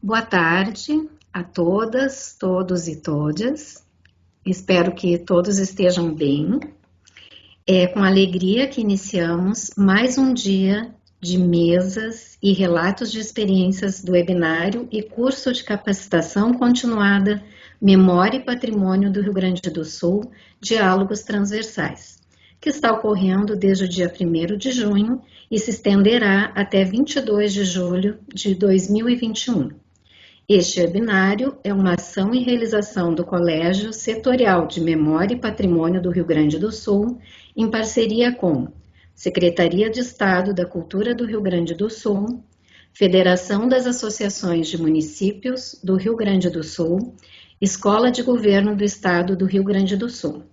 Boa tarde a todas, todos e todas. Espero que todos estejam bem. É com alegria que iniciamos mais um dia de mesas e relatos de experiências do webinário e curso de capacitação continuada Memória e Patrimônio do Rio Grande do Sul, Diálogos Transversais, que está ocorrendo desde o dia 1º de junho e se estenderá até 22 de julho de 2021. Este webinário é uma ação e realização do Colégio Setorial de Memória e Patrimônio do Rio Grande do Sul, em parceria com Secretaria de Estado da Cultura do Rio Grande do Sul, Federação das Associações de Municípios do Rio Grande do Sul, Escola de Governo do Estado do Rio Grande do Sul.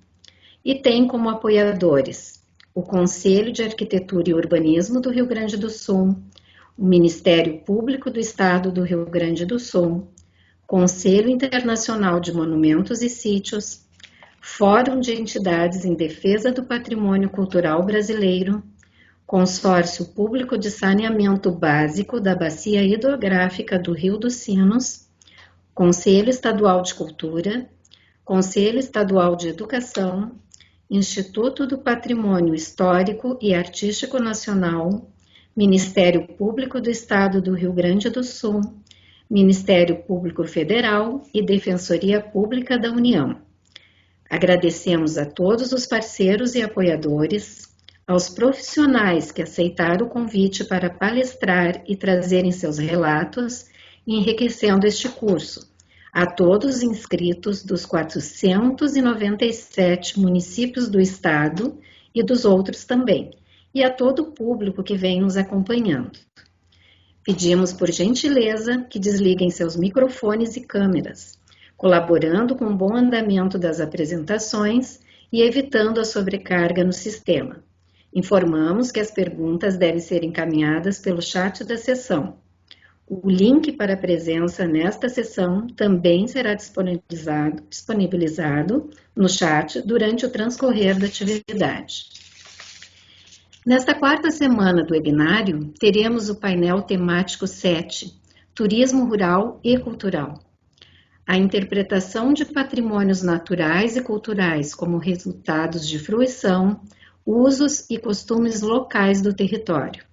E tem como apoiadores o Conselho de Arquitetura e Urbanismo do Rio Grande do Sul, o Ministério Público do Estado do Rio Grande do Sul, Conselho Internacional de Monumentos e Sítios, Fórum de Entidades em Defesa do Patrimônio Cultural Brasileiro, Consórcio Público de Saneamento Básico da Bacia Hidrográfica do Rio dos Sinos, Conselho Estadual de Cultura, Conselho Estadual de Educação, Instituto do Patrimônio Histórico e Artístico Nacional, Ministério Público do Estado do Rio Grande do Sul, Ministério Público Federal e Defensoria Pública da União. Agradecemos a todos os parceiros e apoiadores, aos profissionais que aceitaram o convite para palestrar e trazerem seus relatos, enriquecendo este curso, a todos os inscritos dos 497 municípios do estado e dos outros também, e a todo o público que vem nos acompanhando. Pedimos por gentileza que desliguem seus microfones e câmeras, colaborando com o bom andamento das apresentações e evitando a sobrecarga no sistema. Informamos que as perguntas devem ser encaminhadas pelo chat da sessão. O link para a presença nesta sessão também será disponibilizado no chat durante o transcorrer da atividade. Nesta quarta semana do webinário, teremos o painel temático 7, Turismo Rural e Cultural. A interpretação de patrimônios naturais e culturais como resultados de fruição, usos e costumes locais do território.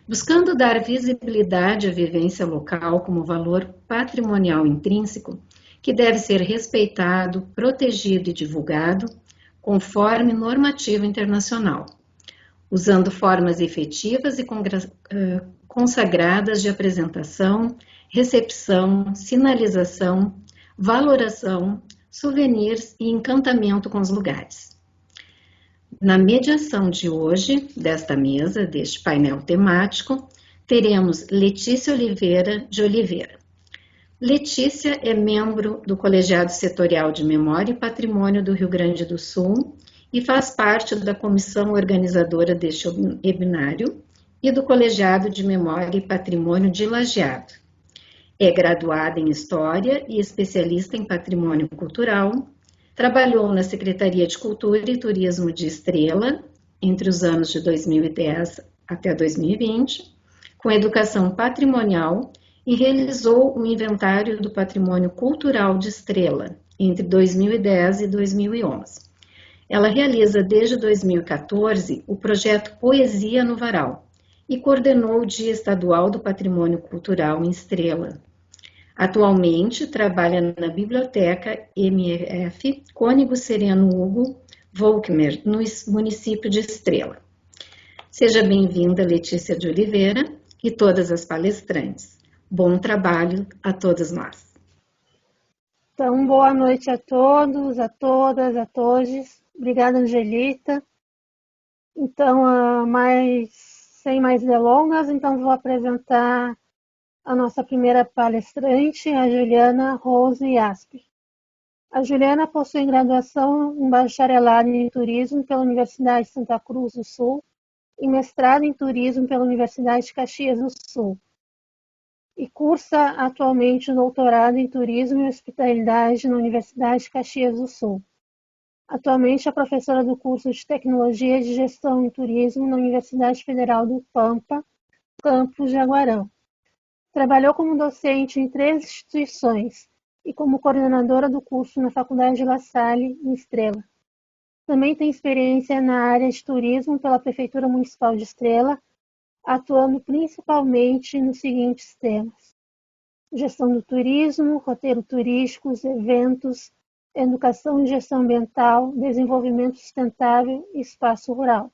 Buscando dar visibilidade à vivência local como valor patrimonial intrínseco, que deve ser respeitado, protegido e divulgado, conforme normativa internacional, usando formas efetivas e consagradas de apresentação, recepção, sinalização, valoração, souvenirs e encantamento com os lugares. Na mediação de hoje, desta mesa, deste painel temático, teremos Letícia Oliveira de Oliveira. Letícia é membro do Colegiado Setorial de Memória e Patrimônio do Rio Grande do Sul e faz parte da comissão organizadora deste webinário e do Colegiado de Memória e Patrimônio de Lajeado. É graduada em História e especialista em Patrimônio Cultural. Trabalhou na Secretaria de Cultura e Turismo de Estrela, entre os anos de 2010 até 2020, com educação patrimonial e realizou o inventário do patrimônio cultural de Estrela, entre 2010 e 2011. Ela realiza desde 2014 o projeto Poesia no Varal e coordenou o Dia Estadual do Patrimônio Cultural em Estrela. Atualmente, trabalha na Biblioteca MF Cônigo Sereno Hugo Volkmer, no município de Estrela. Seja bem-vinda, Letícia de Oliveira, e todas as palestrantes. Bom trabalho a todos nós. Então, boa noite a todos, a todas, a todos. Obrigada, Angelita. Então, sem mais delongas, então vou apresentar a nossa primeira palestrante, a Juliana Rose Asper. A Juliana possui graduação em bacharelado em turismo pela Universidade de Santa Cruz do Sul e mestrado em turismo pela Universidade de Caxias do Sul. E cursa atualmente o doutorado em turismo e hospitalidade na Universidade de Caxias do Sul. Atualmente é professora do curso de Tecnologia de Gestão em Turismo na Universidade Federal do Pampa, campus Jaguarão. Trabalhou como docente em 3 instituições e como coordenadora do curso na Faculdade La Salle, em Estrela. Também tem experiência na área de turismo pela Prefeitura Municipal de Estrela, atuando principalmente nos seguintes temas: gestão do turismo, roteiro turísticos, eventos, educação e gestão ambiental, desenvolvimento sustentável e espaço rural.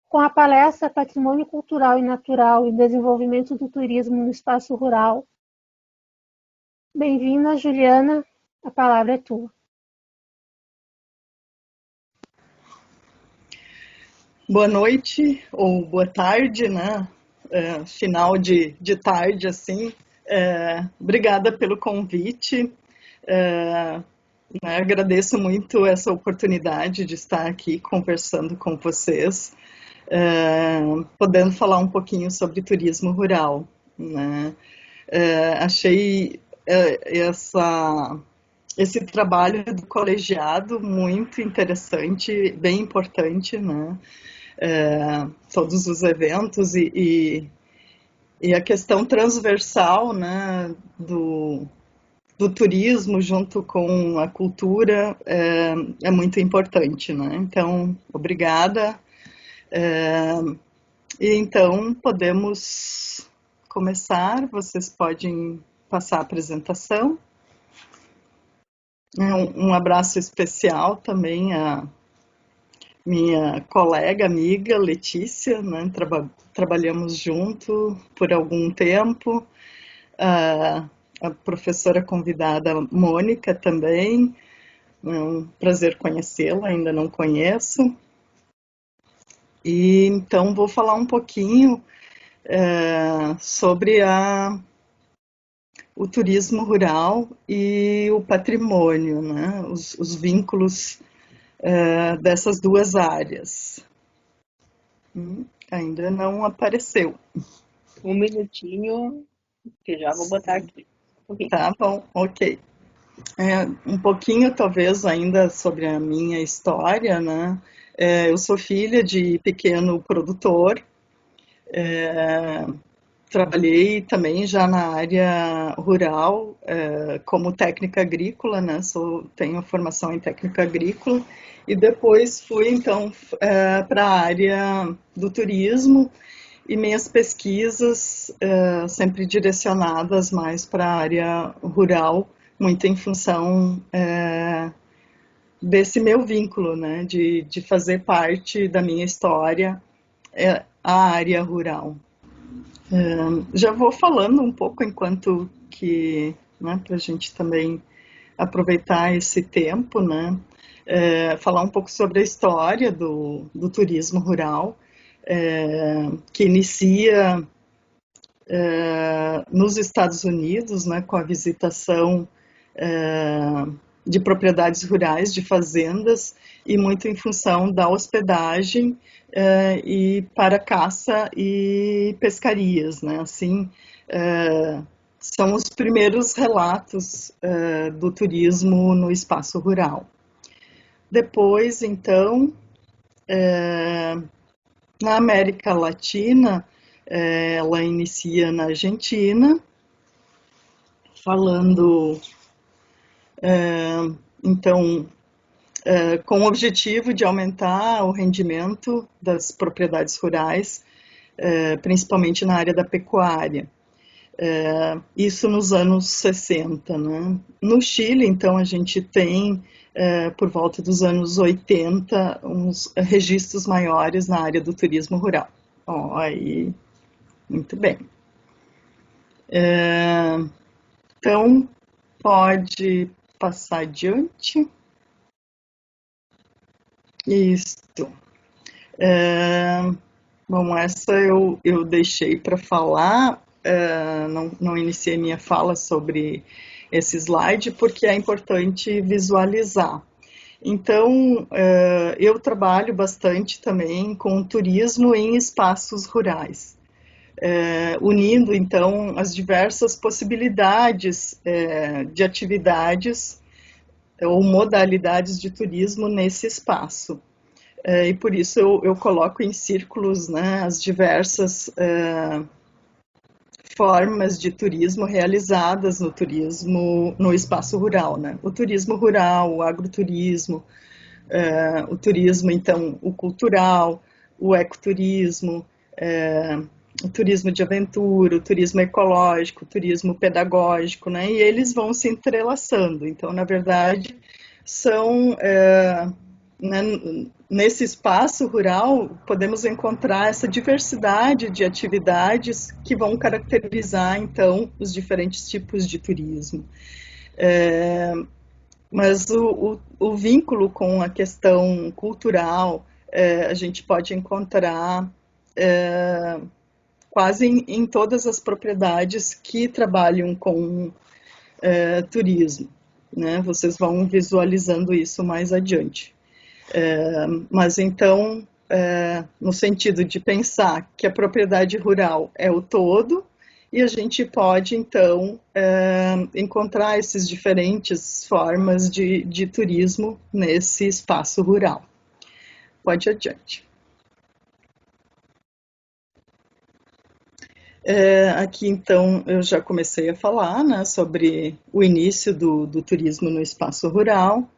Com a palestra Patrimônio Cultural e Natural e Desenvolvimento do Turismo no Espaço Rural. Bem-vinda, Juliana, a palavra é tua. Boa noite ou boa tarde, né? Final de tarde, assim. Obrigada pelo convite. Agradeço muito essa oportunidade de estar aqui conversando com vocês, podendo falar um pouquinho sobre turismo rural, né? Achei esse trabalho do colegiado muito interessante, bem importante, né? Todos os eventos e a questão transversal, né, do turismo junto com a cultura é muito importante, né? Então, obrigada. E então podemos começar. Vocês podem passar a apresentação. Um abraço especial também a minha colega, amiga Letícia, né? Trabalhamos junto por algum tempo. A professora convidada Mônica também. É um prazer conhecê-la, ainda não conheço. E então vou falar um pouquinho sobre o turismo rural e o patrimônio, né? Os vínculos dessas duas áreas. Ainda não apareceu. Um minutinho, que já vou botar aqui. Okay. Tá bom, ok. Um pouquinho, talvez, ainda sobre a minha história, né? Eu sou filha de pequeno produtor. Trabalhei também já na área rural como técnica agrícola, né? Tenho formação em técnica agrícola e depois fui então para a área do turismo e minhas pesquisas sempre direcionadas mais para a área rural, muito em função desse meu vínculo, né? De fazer parte da minha história a área rural. Já vou falando um pouco enquanto que, né, para a gente também aproveitar esse tempo, né, falar um pouco sobre a história do turismo rural, que inicia nos Estados Unidos, né, com a visitação de propriedades rurais, de fazendas, e muito em função da hospedagem e para caça e pescarias, né? Assim, são os primeiros relatos do turismo no espaço rural. Depois, então, na América Latina, ela inicia na Argentina, falando, então, com o objetivo de aumentar o rendimento das propriedades rurais, principalmente na área da pecuária. Isso nos anos 60, né? No Chile, então, a gente tem, por volta dos anos 80, uns registros maiores na área do turismo rural. Aí, muito bem. Então, pode passar adiante. Isto. Bom, essa eu deixei para falar, não iniciei minha fala sobre esse slide, porque é importante visualizar. Então, eu trabalho bastante também com turismo em espaços rurais, unindo, então, as diversas possibilidades de atividades ou modalidades de turismo nesse espaço. E por isso eu coloco em círculos, né, as diversas formas de turismo realizadas no turismo no espaço rural, né? O turismo rural, o agroturismo, o turismo, então, o cultural, o ecoturismo, o turismo de aventura, o turismo ecológico, o turismo pedagógico, né? E eles vão se entrelaçando. Então, na verdade, são... né, nesse espaço rural, podemos encontrar essa diversidade de atividades que vão caracterizar, então, os diferentes tipos de turismo. Mas o vínculo com a questão cultural, a gente pode encontrar quase em todas as propriedades que trabalham com turismo, né? Vocês vão visualizando isso mais adiante. Mas então, no sentido de pensar que a propriedade rural é o todo, e a gente pode, então, encontrar essas diferentes formas de turismo nesse espaço rural. Pode ir adiante. Aqui, então, eu já comecei a falar, né, sobre o início do turismo no espaço rural.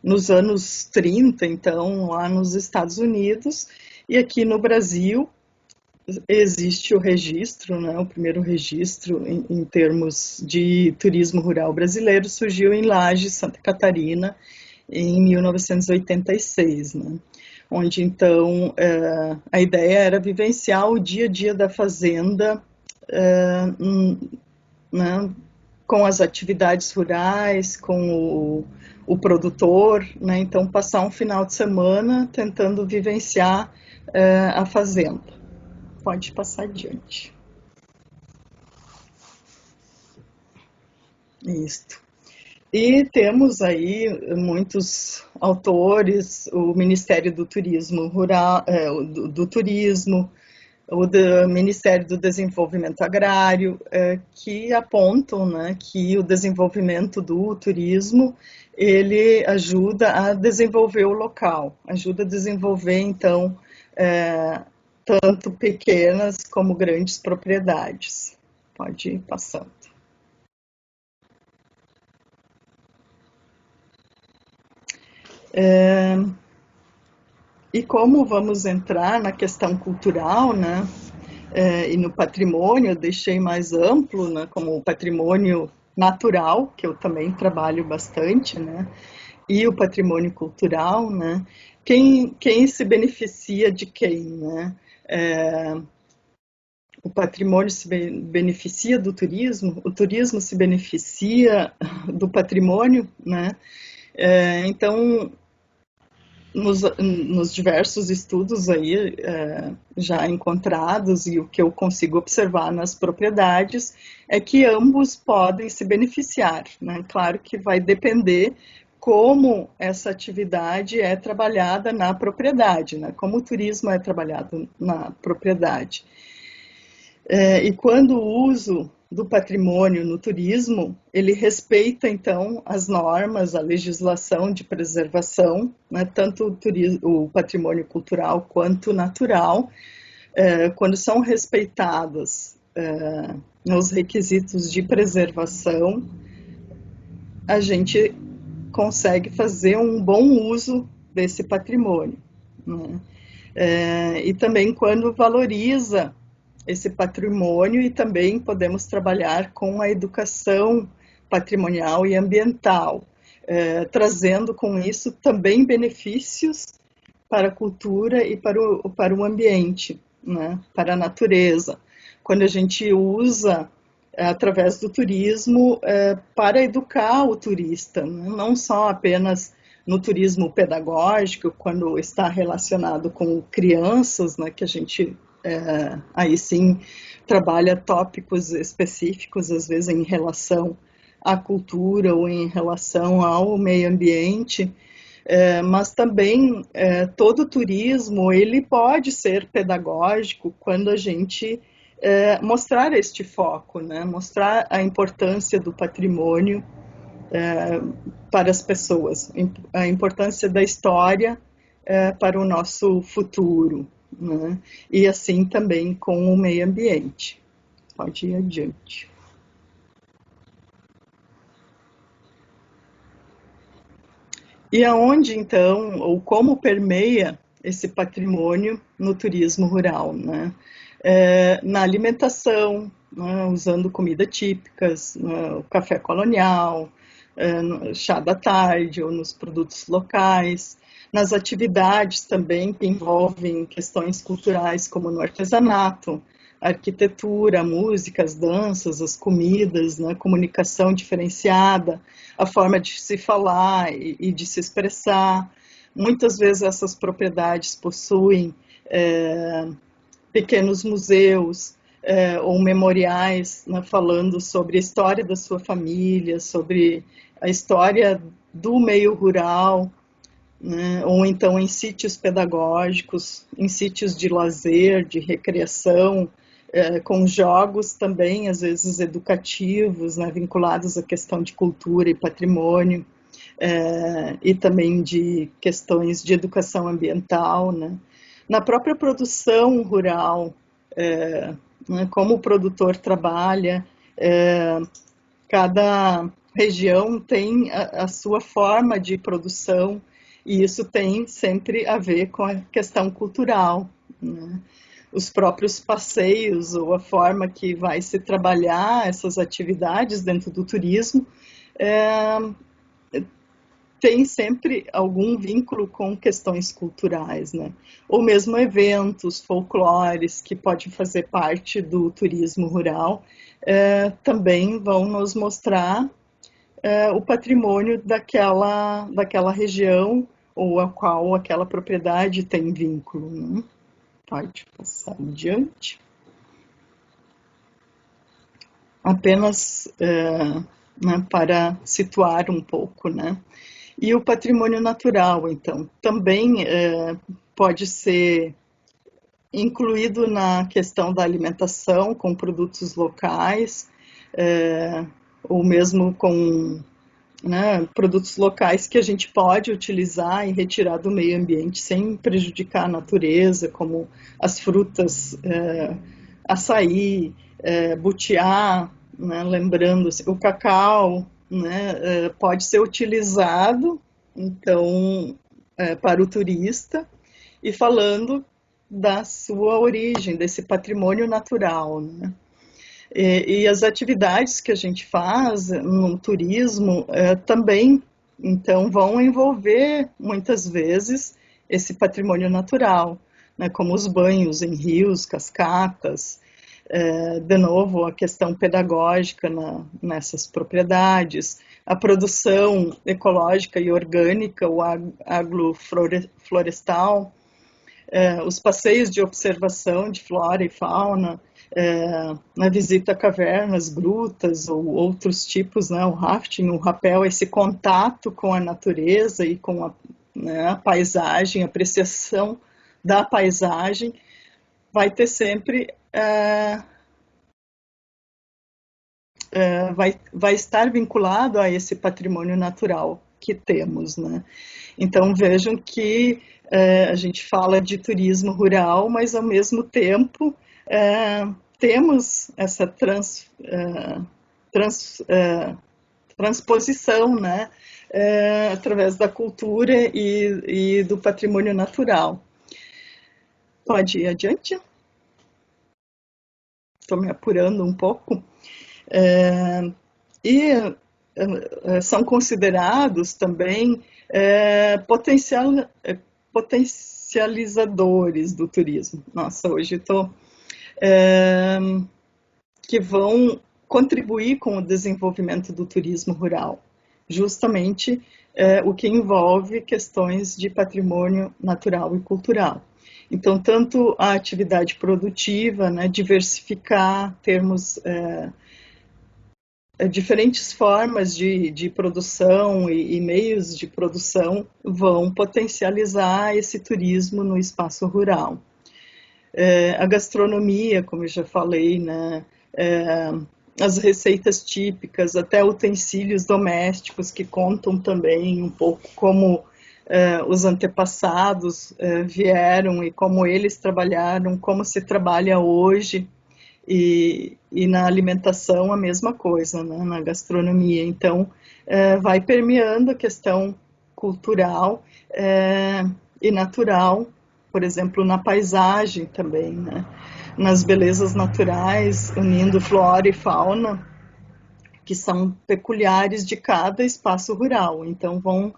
Nos anos 30, então, lá nos Estados Unidos, e aqui no Brasil existe o registro, né, o primeiro registro em termos de turismo rural brasileiro surgiu em Lages, Santa Catarina, em 1986, né, onde então a ideia era vivenciar o dia a dia da fazenda, né, com as atividades rurais, com o produtor, né, então passar um final de semana tentando vivenciar a fazenda. Pode passar adiante. Isto. E temos aí muitos autores, o Ministério do Turismo Rural, do Turismo, o do Ministério do Desenvolvimento Agrário, que apontam, né, que o desenvolvimento do turismo, ele ajuda a desenvolver o local, ajuda a desenvolver, então, tanto pequenas como grandes propriedades. Pode ir passando. E como vamos entrar na questão cultural, né, e no patrimônio, eu deixei mais amplo, né, como o patrimônio natural, que eu também trabalho bastante, né, e o patrimônio cultural, né, quem se beneficia de quem, né? O patrimônio se beneficia do turismo, o turismo se beneficia do patrimônio, né? Então, nos diversos estudos aí já encontrados e o que eu consigo observar nas propriedades é que ambos podem se beneficiar, né? Claro que vai depender como essa atividade é trabalhada na propriedade, né? Como o turismo é trabalhado na propriedade. E quando o uso do patrimônio no turismo, ele respeita, então, as normas, a legislação de preservação, né, tanto o patrimônio cultural quanto natural, quando são respeitados os requisitos de preservação, a gente consegue fazer um bom uso desse patrimônio, né? E também quando valoriza esse patrimônio, e também podemos trabalhar com a educação patrimonial e ambiental, trazendo com isso também benefícios para a cultura e para o ambiente, né, para a natureza. Quando a gente usa através do turismo para educar o turista, né, não só apenas no turismo pedagógico, quando está relacionado com crianças, né, que a gente aí sim trabalha tópicos específicos, às vezes em relação à cultura ou em relação ao meio ambiente, mas também todo turismo ele pode ser pedagógico quando a gente mostrar este foco, né? Mostrar a importância do patrimônio para as pessoas, a importância da história para o nosso futuro, né? E assim também com o meio ambiente. Pode ir adiante. E aonde, então, ou como permeia esse patrimônio no turismo rural, né? Na alimentação, né? Usando comida típicas, né? O café colonial, no chá da tarde ou nos produtos locais, nas atividades também que envolvem questões culturais, como no artesanato, a arquitetura, a música, as danças, as comidas, né? Comunicação diferenciada, a forma de se falar e de se expressar. Muitas vezes essas propriedades possuem pequenos museus ou memoriais, né, falando sobre a história da sua família, sobre a história do meio rural, né, ou então em sítios pedagógicos, em sítios de lazer, de recreação, com jogos também, às vezes educativos, né, vinculados à questão de cultura e patrimônio, e também de questões de educação ambiental, né. Na própria produção rural, né, como o produtor trabalha, cada região tem a sua forma de produção, e isso tem sempre a ver com a questão cultural, né? Os próprios passeios ou a forma que vai se trabalhar essas atividades dentro do turismo tem sempre algum vínculo com questões culturais, né? Ou mesmo eventos, folclores, que podem fazer parte do turismo rural, também vão nos mostrar o patrimônio daquela região ou a qual aquela propriedade tem vínculo, né? Pode passar adiante. Apenas né, para situar um pouco, né? E o patrimônio natural, então, também pode ser incluído na questão da alimentação com produtos locais, ou mesmo com, né, produtos locais que a gente pode utilizar e retirar do meio ambiente sem prejudicar a natureza, como as frutas, açaí, butiá, né, lembrando o cacau, né, pode ser utilizado, então, para o turista, e falando da sua origem, desse patrimônio natural, né? E as atividades que a gente faz no turismo também, então, vão envolver, muitas vezes, esse patrimônio natural, né, como os banhos em rios, cascatas, de novo, a questão pedagógica nessas propriedades, a produção ecológica e orgânica, o agroflorestal, os passeios de observação de flora e fauna, na visita a cavernas, grutas ou outros tipos, né, o rafting, o rapel, esse contato com a natureza e com né, a paisagem, a apreciação da paisagem, vai ter sempre vai estar vinculado a esse patrimônio natural que temos, né? Então vejam que a gente fala de turismo rural, mas ao mesmo tempo temos essa transposição, né? Através da cultura e do patrimônio natural. Pode ir adiante? Estou me apurando um pouco. E são considerados também potencializadores do turismo. Nossa, hoje estou... que vão contribuir com o desenvolvimento do turismo rural, justamente o que envolve questões de patrimônio natural e cultural. Então, tanto a atividade produtiva, né, diversificar, termos diferentes formas de produção e meios de produção vão potencializar esse turismo no espaço rural. A gastronomia, como eu já falei, né, as receitas típicas, até utensílios domésticos que contam também um pouco como os antepassados vieram e como eles trabalharam, como se trabalha hoje, e na alimentação a mesma coisa, né, na gastronomia. Então, vai permeando a questão cultural e natural, por exemplo, na paisagem também, né, nas belezas naturais, unindo flora e fauna, que são peculiares de cada espaço rural. Então, vão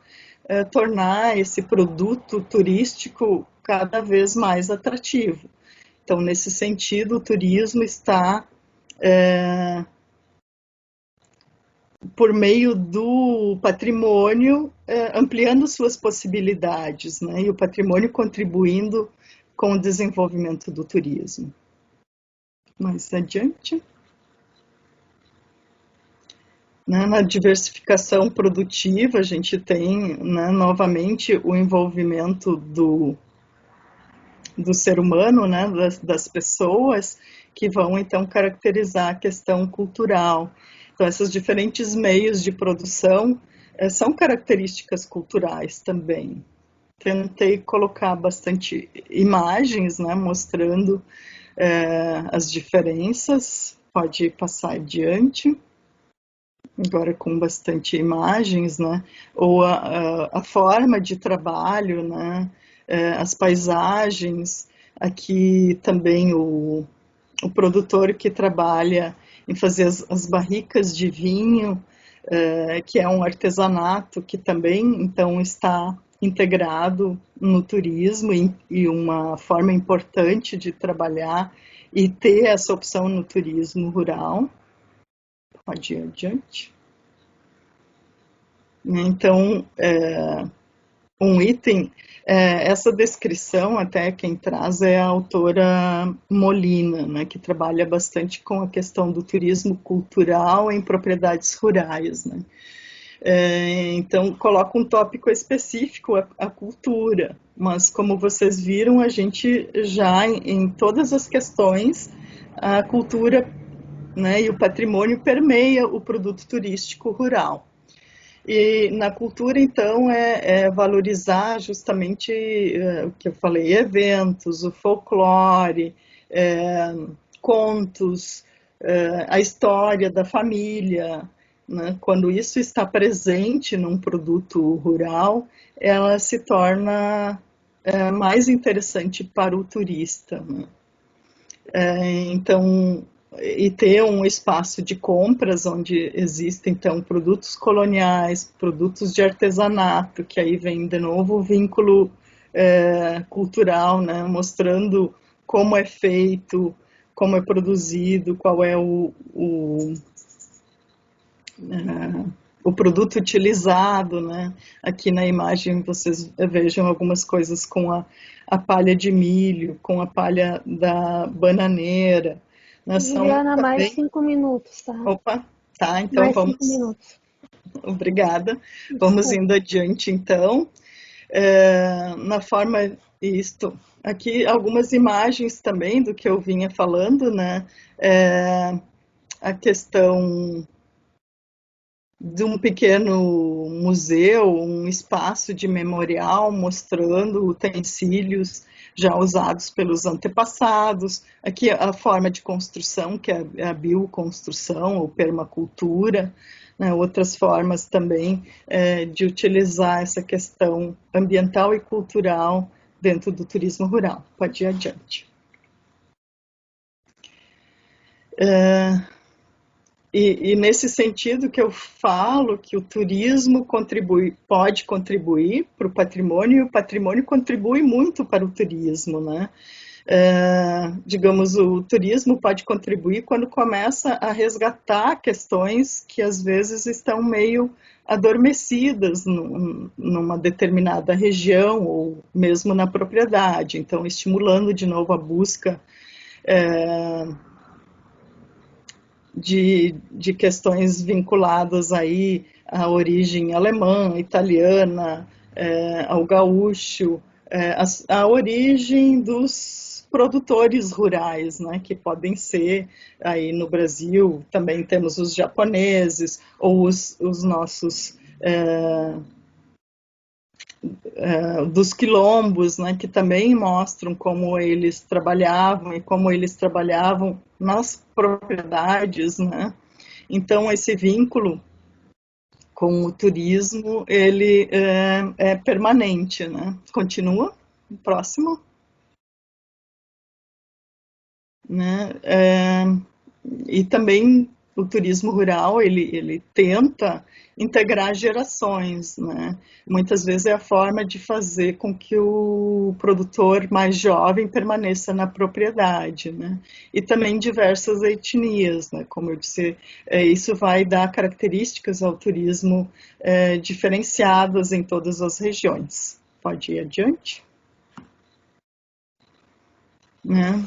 tornar esse produto turístico cada vez mais atrativo. Então, nesse sentido, o turismo está, por meio do patrimônio, ampliando suas possibilidades, né? E o patrimônio contribuindo com o desenvolvimento do turismo. Mais adiante. Na diversificação produtiva, a gente tem, né, novamente o envolvimento do ser humano, né, das pessoas, que vão então caracterizar a questão cultural. Então, esses diferentes meios de produção são características culturais também. Tentei colocar bastante imagens, né, mostrando as diferenças. Pode passar adiante. Agora com bastante imagens, né? Ou a forma de trabalho, né? As paisagens. Aqui também o produtor que trabalha em fazer as barricas de vinho, que é um artesanato que também então está integrado no turismo e uma forma importante de trabalhar e ter essa opção no turismo rural. Pode ir adiante. Então, um item, essa descrição até quem traz é a autora Molina, né, que trabalha bastante com a questão do turismo cultural em propriedades rurais, né. Então, coloca um tópico específico, a cultura, mas como vocês viram, a gente já em todas as questões, a cultura, né, e o patrimônio permeia o produto turístico rural. E na cultura, então, valorizar justamente o que eu falei, eventos, o folclore, contos, a história da família, né? Quando isso está presente num produto rural, ela se torna mais interessante para o turista, né? Então, e ter um espaço de compras onde existem, então, produtos coloniais, produtos de artesanato, que aí vem de novo o vínculo cultural, né, mostrando como é feito, como é produzido, qual é o produto utilizado, né? Aqui na imagem vocês vejam algumas coisas com a palha de milho, com a palha da bananeira. Né? Juliana, também... mais 5 minutos, tá? Opa, tá, então mais vamos... 5 minutos. Obrigada. Desculpa. Vamos indo adiante, então. Na forma isto, aqui algumas imagens também do que eu vinha falando, né? A questão de um pequeno museu, um espaço de memorial mostrando utensílios já usados pelos antepassados. Aqui a forma de construção, que é a bioconstrução ou permacultura, né? Outras formas também de utilizar essa questão ambiental e cultural dentro do turismo rural. Pode ir adiante. E nesse sentido que eu falo que o turismo pode contribuir para o patrimônio, e o patrimônio contribui muito para o turismo, né? Digamos, o turismo pode contribuir quando começa a resgatar questões que às vezes estão meio adormecidas numa determinada região ou mesmo na propriedade, então estimulando de novo a busca de questões vinculadas aí à origem alemã, italiana, ao gaúcho, a origem dos produtores rurais, né, que podem ser aí no Brasil, também temos os japoneses ou os nossos dos quilombos, né, que também mostram como eles trabalhavam e como eles trabalhavam nas propriedades, né? Então, esse vínculo com o turismo, ele é permanente, né? Continua, próximo. Né? E também o turismo rural, ele tenta integrar gerações, né? Muitas vezes é a forma de fazer com que o produtor mais jovem permaneça na propriedade, né? E também diversas etnias, né? Como eu disse, isso vai dar características ao turismo diferenciadas em todas as regiões. Pode ir adiante? Né?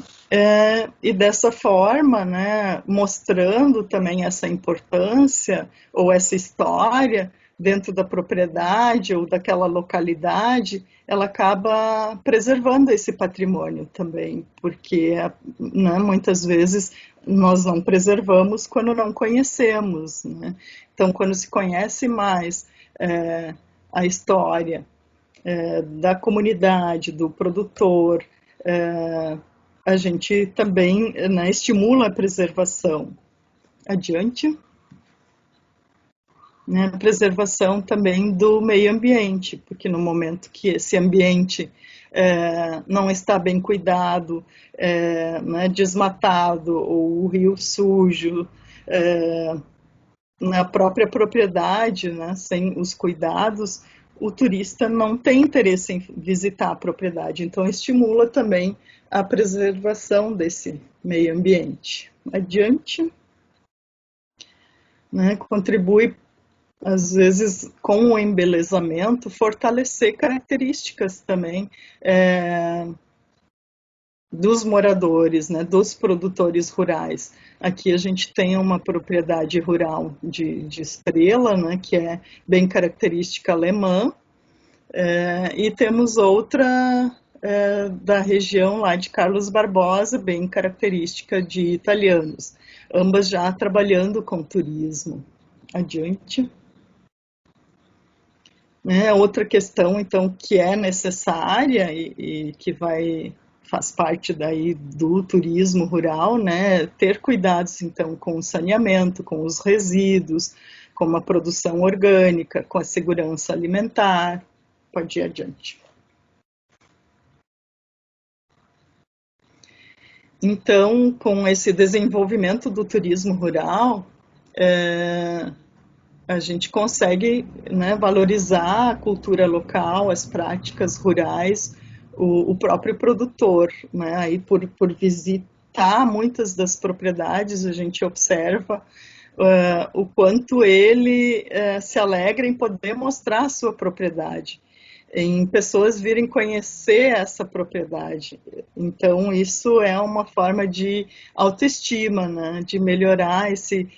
E dessa forma, né, mostrando também essa importância ou essa história dentro da propriedade ou daquela localidade, ela acaba preservando esse patrimônio também, porque, né, muitas vezes nós não preservamos quando não conhecemos, né? Então, quando se conhece mais a história da comunidade, do produtor, a gente também, né, estimula a preservação. Adiante. Né, a preservação também do meio ambiente, porque no momento que esse ambiente não está bem cuidado, né, desmatado, ou o rio sujo, na própria propriedade, né, sem os cuidados, o turista não tem interesse em visitar a propriedade, então estimula também a preservação desse meio ambiente. Adiante. Né, contribui, às vezes, com o embelezamento, fortalecer características também dos moradores, né, dos produtores rurais. Aqui a gente tem uma propriedade rural de Estrela, né, que é bem característica alemã, e temos outra da região lá de Carlos Barbosa, bem característica de italianos, ambas já trabalhando com turismo. Adiante. Outra questão, então, que é necessária e que faz parte daí do turismo rural, né, ter cuidados, então, com o saneamento, com os resíduos, com a produção orgânica, com a segurança alimentar. Pode ir adiante. Então, com esse desenvolvimento do turismo rural, a gente consegue, né, valorizar a cultura local, as práticas rurais, o próprio produtor, né? Aí por visitar muitas das propriedades, a gente observa o quanto ele se alegra em poder mostrar a sua propriedade, em pessoas virem conhecer essa propriedade. Então, isso é uma forma de autoestima, né? De melhorar esse...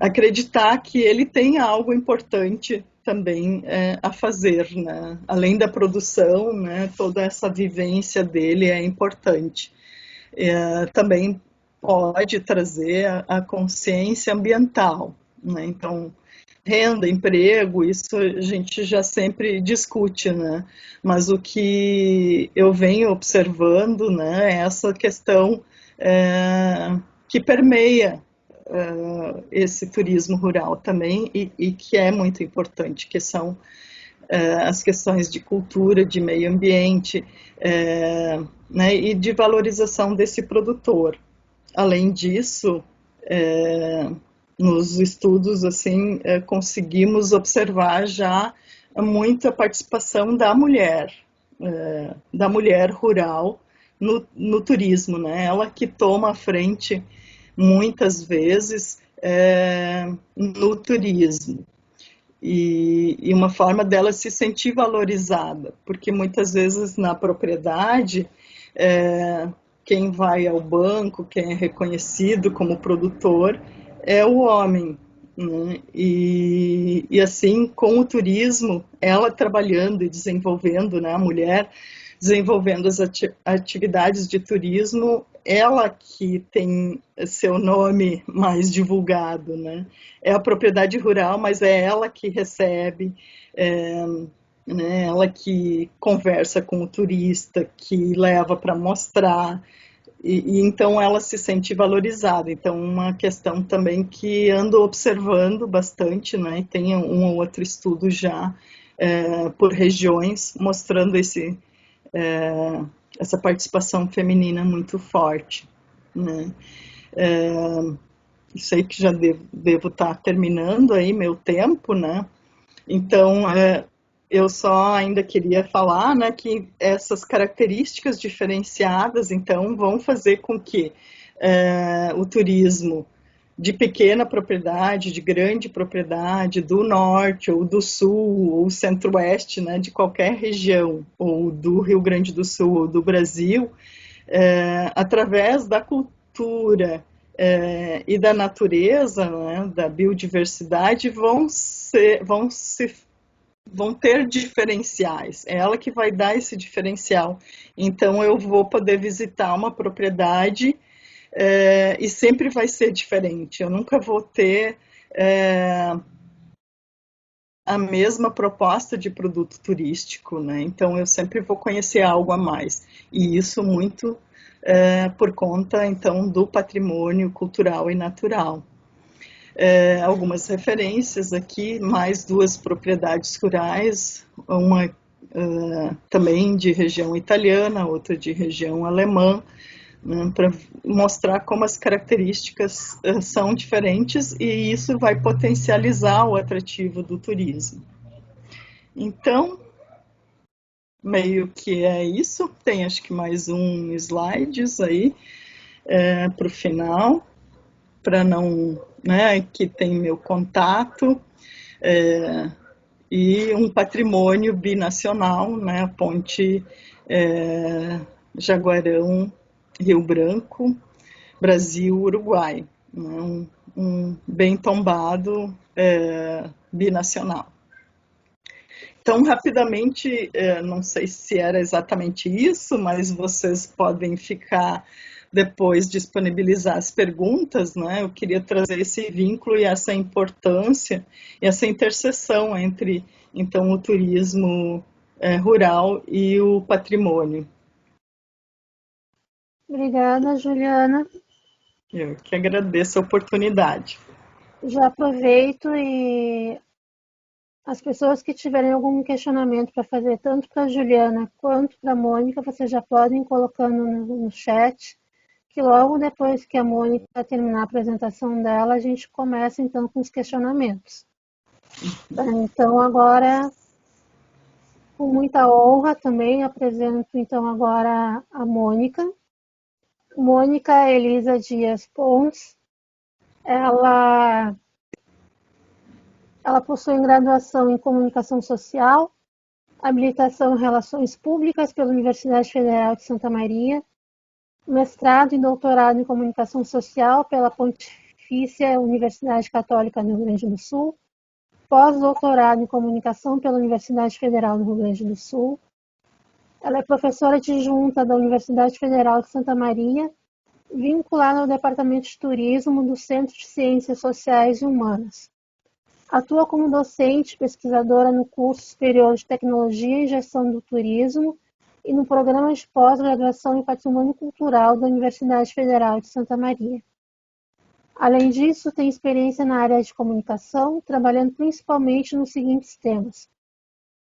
acreditar que ele tem algo importante também a fazer, né? Além da produção, né? Toda essa vivência dele é importante. Também pode trazer a consciência ambiental, né? Então, renda, emprego, isso a gente já sempre discute, né? Mas o que eu venho observando, né, é essa questão que permeia esse turismo rural também e que é muito importante, que são as questões de cultura, de meio ambiente, né, e de valorização desse produtor. Além disso, nos estudos assim conseguimos observar já muita participação da mulher rural no turismo, né? Ela que toma a frente muitas vezes no turismo. E uma forma dela se sentir valorizada, porque muitas vezes na propriedade, quem vai ao banco, quem é reconhecido como produtor, é o homem. Né? E assim, com o turismo, ela trabalhando e desenvolvendo, né, a mulher desenvolvendo as atividades de turismo, ela que tem seu nome mais divulgado, né? É a propriedade rural, mas é ela que recebe, né, ela que conversa com o turista, que leva para mostrar, e então ela se sente valorizada. Então, uma questão também que ando observando bastante, né, e tem um ou outro estudo já por regiões, mostrando essa participação feminina muito forte, né. Sei que já devo estar terminando aí meu tempo, né, então eu só ainda queria falar, né, que essas características diferenciadas, então, vão fazer com que o turismo de pequena propriedade, de grande propriedade, do norte ou do sul ou centro-oeste, né, de qualquer região, ou do Rio Grande do Sul ou do Brasil, através da cultura e da natureza, né, da biodiversidade, vão ter diferenciais. É ela que vai dar esse diferencial. Então, eu vou poder visitar uma propriedade e sempre vai ser diferente. Eu nunca vou ter a mesma proposta de produto turístico, né? Então, eu sempre vou conhecer algo a mais. E isso muito por conta, então, do patrimônio cultural e natural. Algumas referências aqui, mais 2 propriedades rurais, uma também de região italiana, outra de região alemã, né, para mostrar como as características são diferentes e isso vai potencializar o atrativo do turismo. Então, meio que é isso. Tem acho que mais slides aí para o final, para não, né, que tem meu contato e um patrimônio binacional, né, a ponte Jaguarão, Rio Branco, Brasil, Uruguai, né, um bem tombado binacional. Então, rapidamente, não sei se era exatamente isso, mas vocês podem ficar depois disponibilizar as perguntas, né? Eu queria trazer esse vínculo e essa importância e essa interseção entre, então, o turismo rural e o patrimônio. Obrigada, Juliana. Eu que agradeço a oportunidade. Já aproveito e as pessoas que tiverem algum questionamento para fazer, tanto para a Juliana quanto para a Mônica, vocês já podem ir colocando no chat, que logo depois que a Mônica terminar a apresentação dela, a gente começa então com os questionamentos. Então agora, com muita honra também, apresento então agora a Mônica. Mônica Elisa Dias Pons. Ela possui graduação em Comunicação Social, habilitação em Relações Públicas pela Universidade Federal de Santa Maria, mestrado e doutorado em Comunicação Social pela Pontifícia Universidade Católica do Rio Grande do Sul, pós-doutorado em Comunicação pela Universidade Federal do Rio Grande do Sul. Ela é professora adjunta da Universidade Federal de Santa Maria, vinculada ao Departamento de Turismo do Centro de Ciências Sociais e Humanas. Atua como docente pesquisadora no curso superior de Tecnologia e Gestão do Turismo e no programa de pós-graduação em Patrimônio Cultural da Universidade Federal de Santa Maria. Além disso, tem experiência na área de comunicação, trabalhando principalmente nos seguintes temas: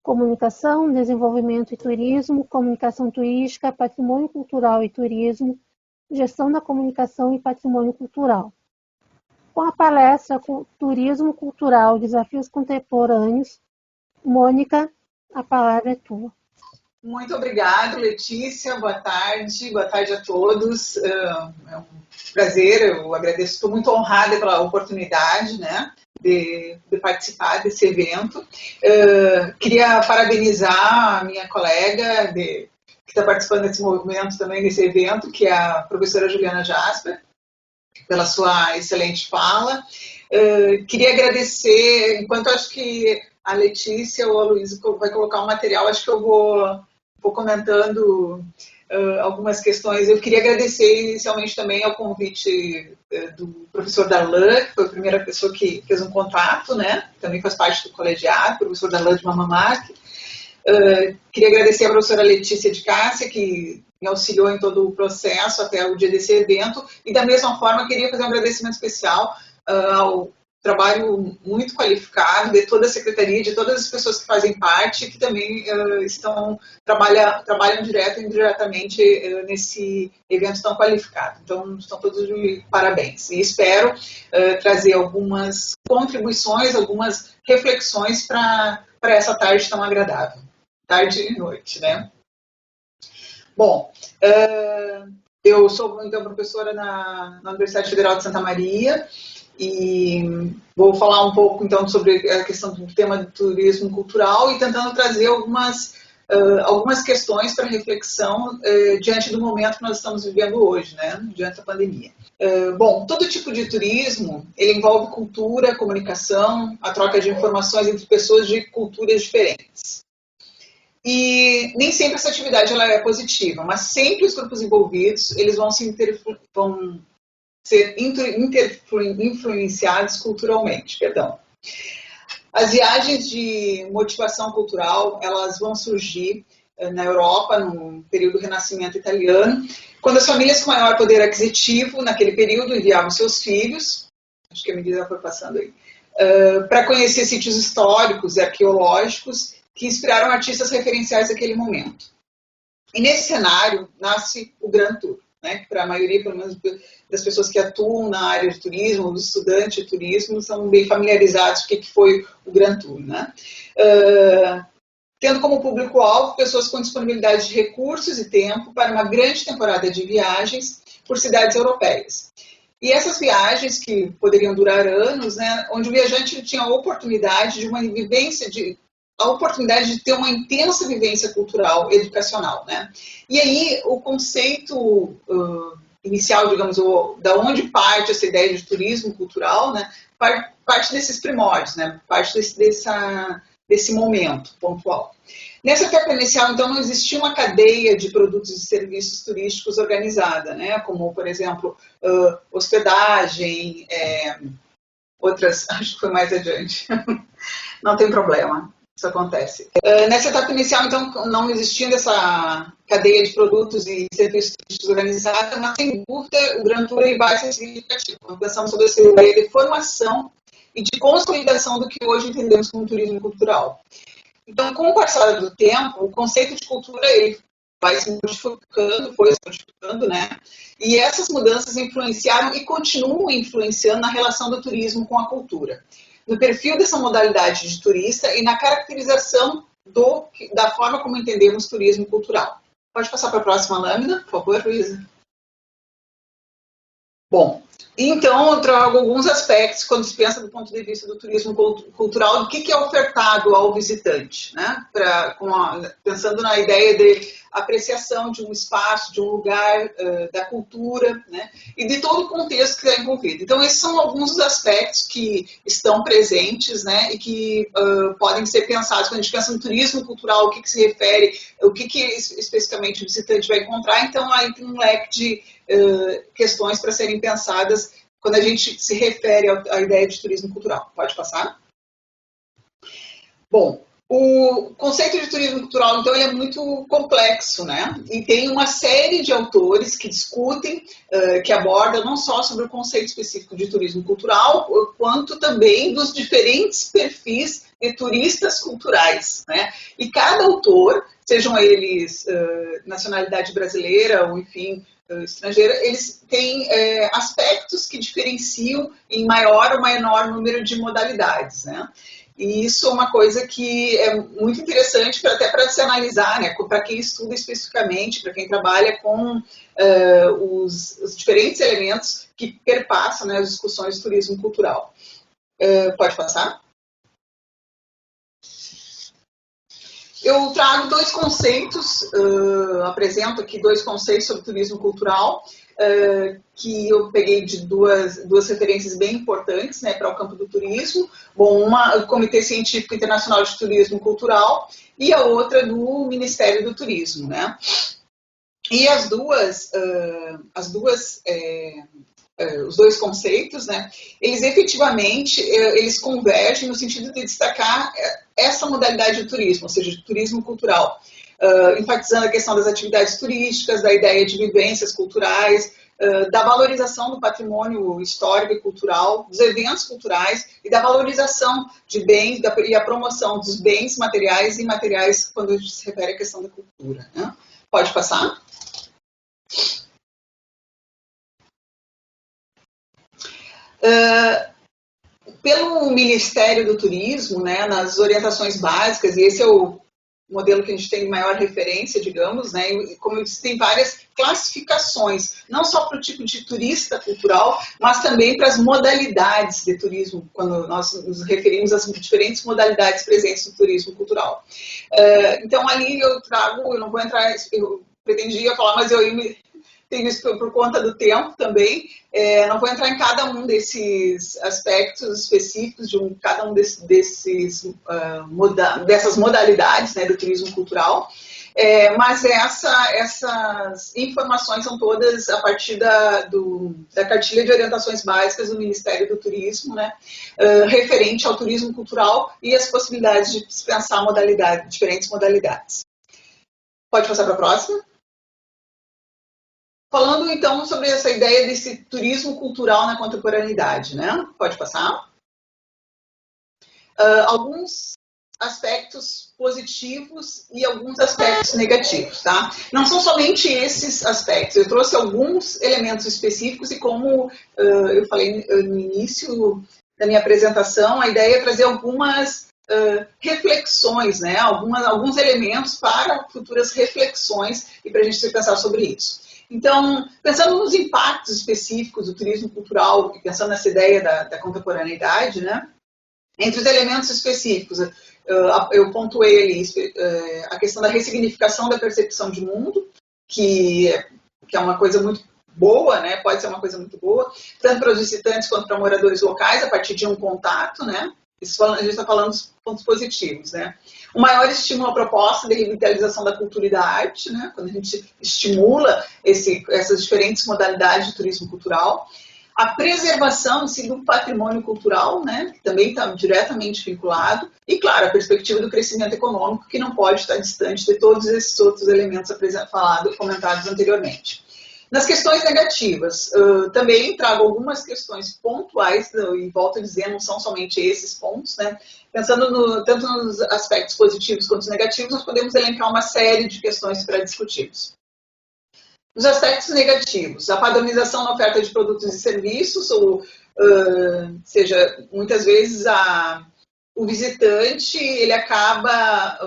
comunicação, desenvolvimento e turismo, comunicação turística, patrimônio cultural e turismo, gestão da comunicação e patrimônio cultural. Com a palestra Turismo Cultural, Desafios Contemporâneos, Mônica, a palavra é tua. Muito obrigada, Letícia. Boa tarde a todos. É um prazer, eu agradeço, estou muito honrada pela oportunidade, né, de participar desse evento. Queria parabenizar a minha colega que está participando desse movimento também, desse evento, que é a professora Juliana Jasper, pela sua excelente fala. Queria agradecer, enquanto acho que a Letícia ou a Luísa vai colocar o material, acho que eu vou vou comentando algumas questões. Eu queria agradecer inicialmente também ao convite do professor Darlan, que foi a primeira pessoa que fez um contato, né? Também faz parte do colegiado, professor Darlan de Mamamarque. Queria agradecer à professora Letícia de Cássia, que me auxiliou em todo o processo até o dia desse evento, e da mesma forma queria fazer um agradecimento especial ao trabalho muito qualificado de toda a secretaria, de todas as pessoas que fazem parte, que também trabalham direto e indiretamente nesse evento tão qualificado. Então, estão todos de parabéns. E espero trazer algumas contribuições, algumas reflexões para essa tarde tão agradável. Tarde e noite, né? Bom, eu sou então professora na Universidade Federal de Santa Maria e vou falar um pouco então sobre a questão do tema do turismo cultural e tentando trazer algumas questões para reflexão diante do momento que nós estamos vivendo hoje, né? Diante da pandemia. Bom, todo tipo de turismo, ele envolve cultura, comunicação, a troca de informações entre pessoas de culturas diferentes. E nem sempre essa atividade ela é positiva, mas sempre os grupos envolvidos eles vão ser influenciados culturalmente. Perdão. As viagens de motivação cultural elas vão surgir na Europa no período do Renascimento italiano, quando as famílias com maior poder aquisitivo naquele período enviavam seus filhos, acho que a medida foi passando aí, para conhecer sítios históricos e arqueológicos que inspiraram artistas referenciais daquele momento. E nesse cenário nasce o Grand Tour, né, que para a maioria, pelo menos, das pessoas que atuam na área de turismo, dos estudantes de turismo, são bem familiarizados com o que foi o Grand Tour, né? Tendo como público-alvo pessoas com disponibilidade de recursos e tempo para uma grande temporada de viagens por cidades europeias. E essas viagens, que poderiam durar anos, né, onde o viajante tinha a oportunidade de uma vivência a oportunidade de ter uma intensa vivência cultural, educacional, né? E aí o conceito inicial, digamos, da onde parte essa ideia de turismo cultural, né? Parte desses primórdios, né? Parte desse momento pontual. Nessa etapa inicial, então, não existia uma cadeia de produtos e serviços turísticos organizada, né? Como, por exemplo, hospedagem, outras, acho que foi mais adiante. Não tem problema. Isso acontece. Nessa etapa inicial, então, não existindo essa cadeia de produtos e serviços turísticos organizada, mas, sem dúvida, o Grand Tour vai ser significativo. Quando pensamos sobre essa ideia de formação e de consolidação do que hoje entendemos como turismo cultural. Então, com o passar do tempo, o conceito de cultura ele vai se modificando, foi se modificando, né? E essas mudanças influenciaram e continuam influenciando na relação do turismo com a cultura, no perfil dessa modalidade de turista e na caracterização da forma como entendemos turismo cultural. Pode passar para a próxima lâmina, por favor, Luísa? Bom, então eu trago alguns aspectos quando se pensa do ponto de vista do turismo cultural, do que é ofertado ao visitante, né? Pensando na ideia de apreciação de um espaço, de um lugar, da cultura, né? E de todo o contexto que está envolvido. Então, esses são alguns dos aspectos que estão presentes, né? E que podem ser pensados quando a gente pensa no turismo cultural, o que se refere, o que especificamente o visitante vai encontrar. Então, aí tem um leque de questões para serem pensadas quando a gente se refere à ideia de turismo cultural. Pode passar? Bom, o conceito de turismo cultural, então, ele é muito complexo, né? E tem uma série de autores que discutem, que abordam não só sobre o conceito específico de turismo cultural, quanto também dos diferentes perfis de turistas culturais, né? E cada autor, sejam eles nacionalidade brasileira ou, enfim, estrangeira, eles têm aspectos que diferenciam em maior ou menor número de modalidades, né? E isso é uma coisa que é muito interessante até para se analisar, né? Para quem estuda especificamente, para quem trabalha com os diferentes elementos que perpassam, né, as discussões de turismo cultural. Pode passar? Eu trago dois conceitos, apresento aqui dois conceitos sobre turismo cultural. que eu peguei de duas referências bem importantes, né, para o campo do turismo. Bom, uma o Comitê Científico Internacional de Turismo Cultural e a outra do Ministério do Turismo, né? E os dois conceitos, né, eles efetivamente eles convergem no sentido de destacar essa modalidade do turismo, ou seja, de turismo cultural, enfatizando a questão das atividades turísticas, da ideia de vivências culturais, da valorização do patrimônio histórico e cultural, dos eventos culturais e da valorização de bens e a promoção dos bens materiais e imateriais quando se refere à questão da cultura, né? Pode passar? Pelo Ministério do Turismo, né, nas orientações básicas, e esse é o modelo que a gente tem maior referência, digamos, né, e como eu disse, tem várias classificações, não só para o tipo de turista cultural, mas também para as modalidades de turismo, quando nós nos referimos às diferentes modalidades presentes no turismo cultural. Então, ali eu não vou entrar, eu pretendia falar, mas eu tenho isso por conta do tempo também. Não vou entrar em cada um desses aspectos específicos de cada um dessas modalidades, né, do turismo cultural, mas essas informações são todas a partir da cartilha de orientações básicas do Ministério do Turismo, né, referente ao turismo cultural e as possibilidades de se pensar diferentes modalidades. Pode passar para a próxima? Falando, então, sobre essa ideia desse turismo cultural na contemporaneidade, né? Pode passar. Alguns aspectos positivos e alguns aspectos negativos, tá? Não são somente esses aspectos. Eu trouxe alguns elementos específicos e como eu falei no início da minha apresentação, a ideia é trazer algumas reflexões, né? Alguns elementos para futuras reflexões e para a gente pensar sobre isso. Então, pensando nos impactos específicos do turismo cultural e pensando nessa ideia da contemporaneidade, né, entre os elementos específicos, eu pontuei ali a questão da ressignificação da percepção de mundo, que é uma coisa muito boa, né, pode ser uma coisa muito boa, tanto para os visitantes quanto para moradores locais, a partir de um contato, né, a gente está falando dos pontos positivos, né. O maior estímulo à proposta de revitalização da cultura e da arte, né, quando a gente estimula essas diferentes modalidades de turismo cultural. A preservação do patrimônio cultural, né, que também está diretamente vinculado. E, claro, a perspectiva do crescimento econômico, que não pode estar distante de todos esses outros elementos comentados anteriormente. Nas questões negativas, também trago algumas questões pontuais, e volto a dizer, não são somente esses pontos, né? Pensando tanto nos aspectos positivos quanto nos negativos, nós podemos elencar uma série de questões para discutirmos. Nos aspectos negativos, a padronização na oferta de produtos e serviços, ou seja, muitas vezes o visitante ele acaba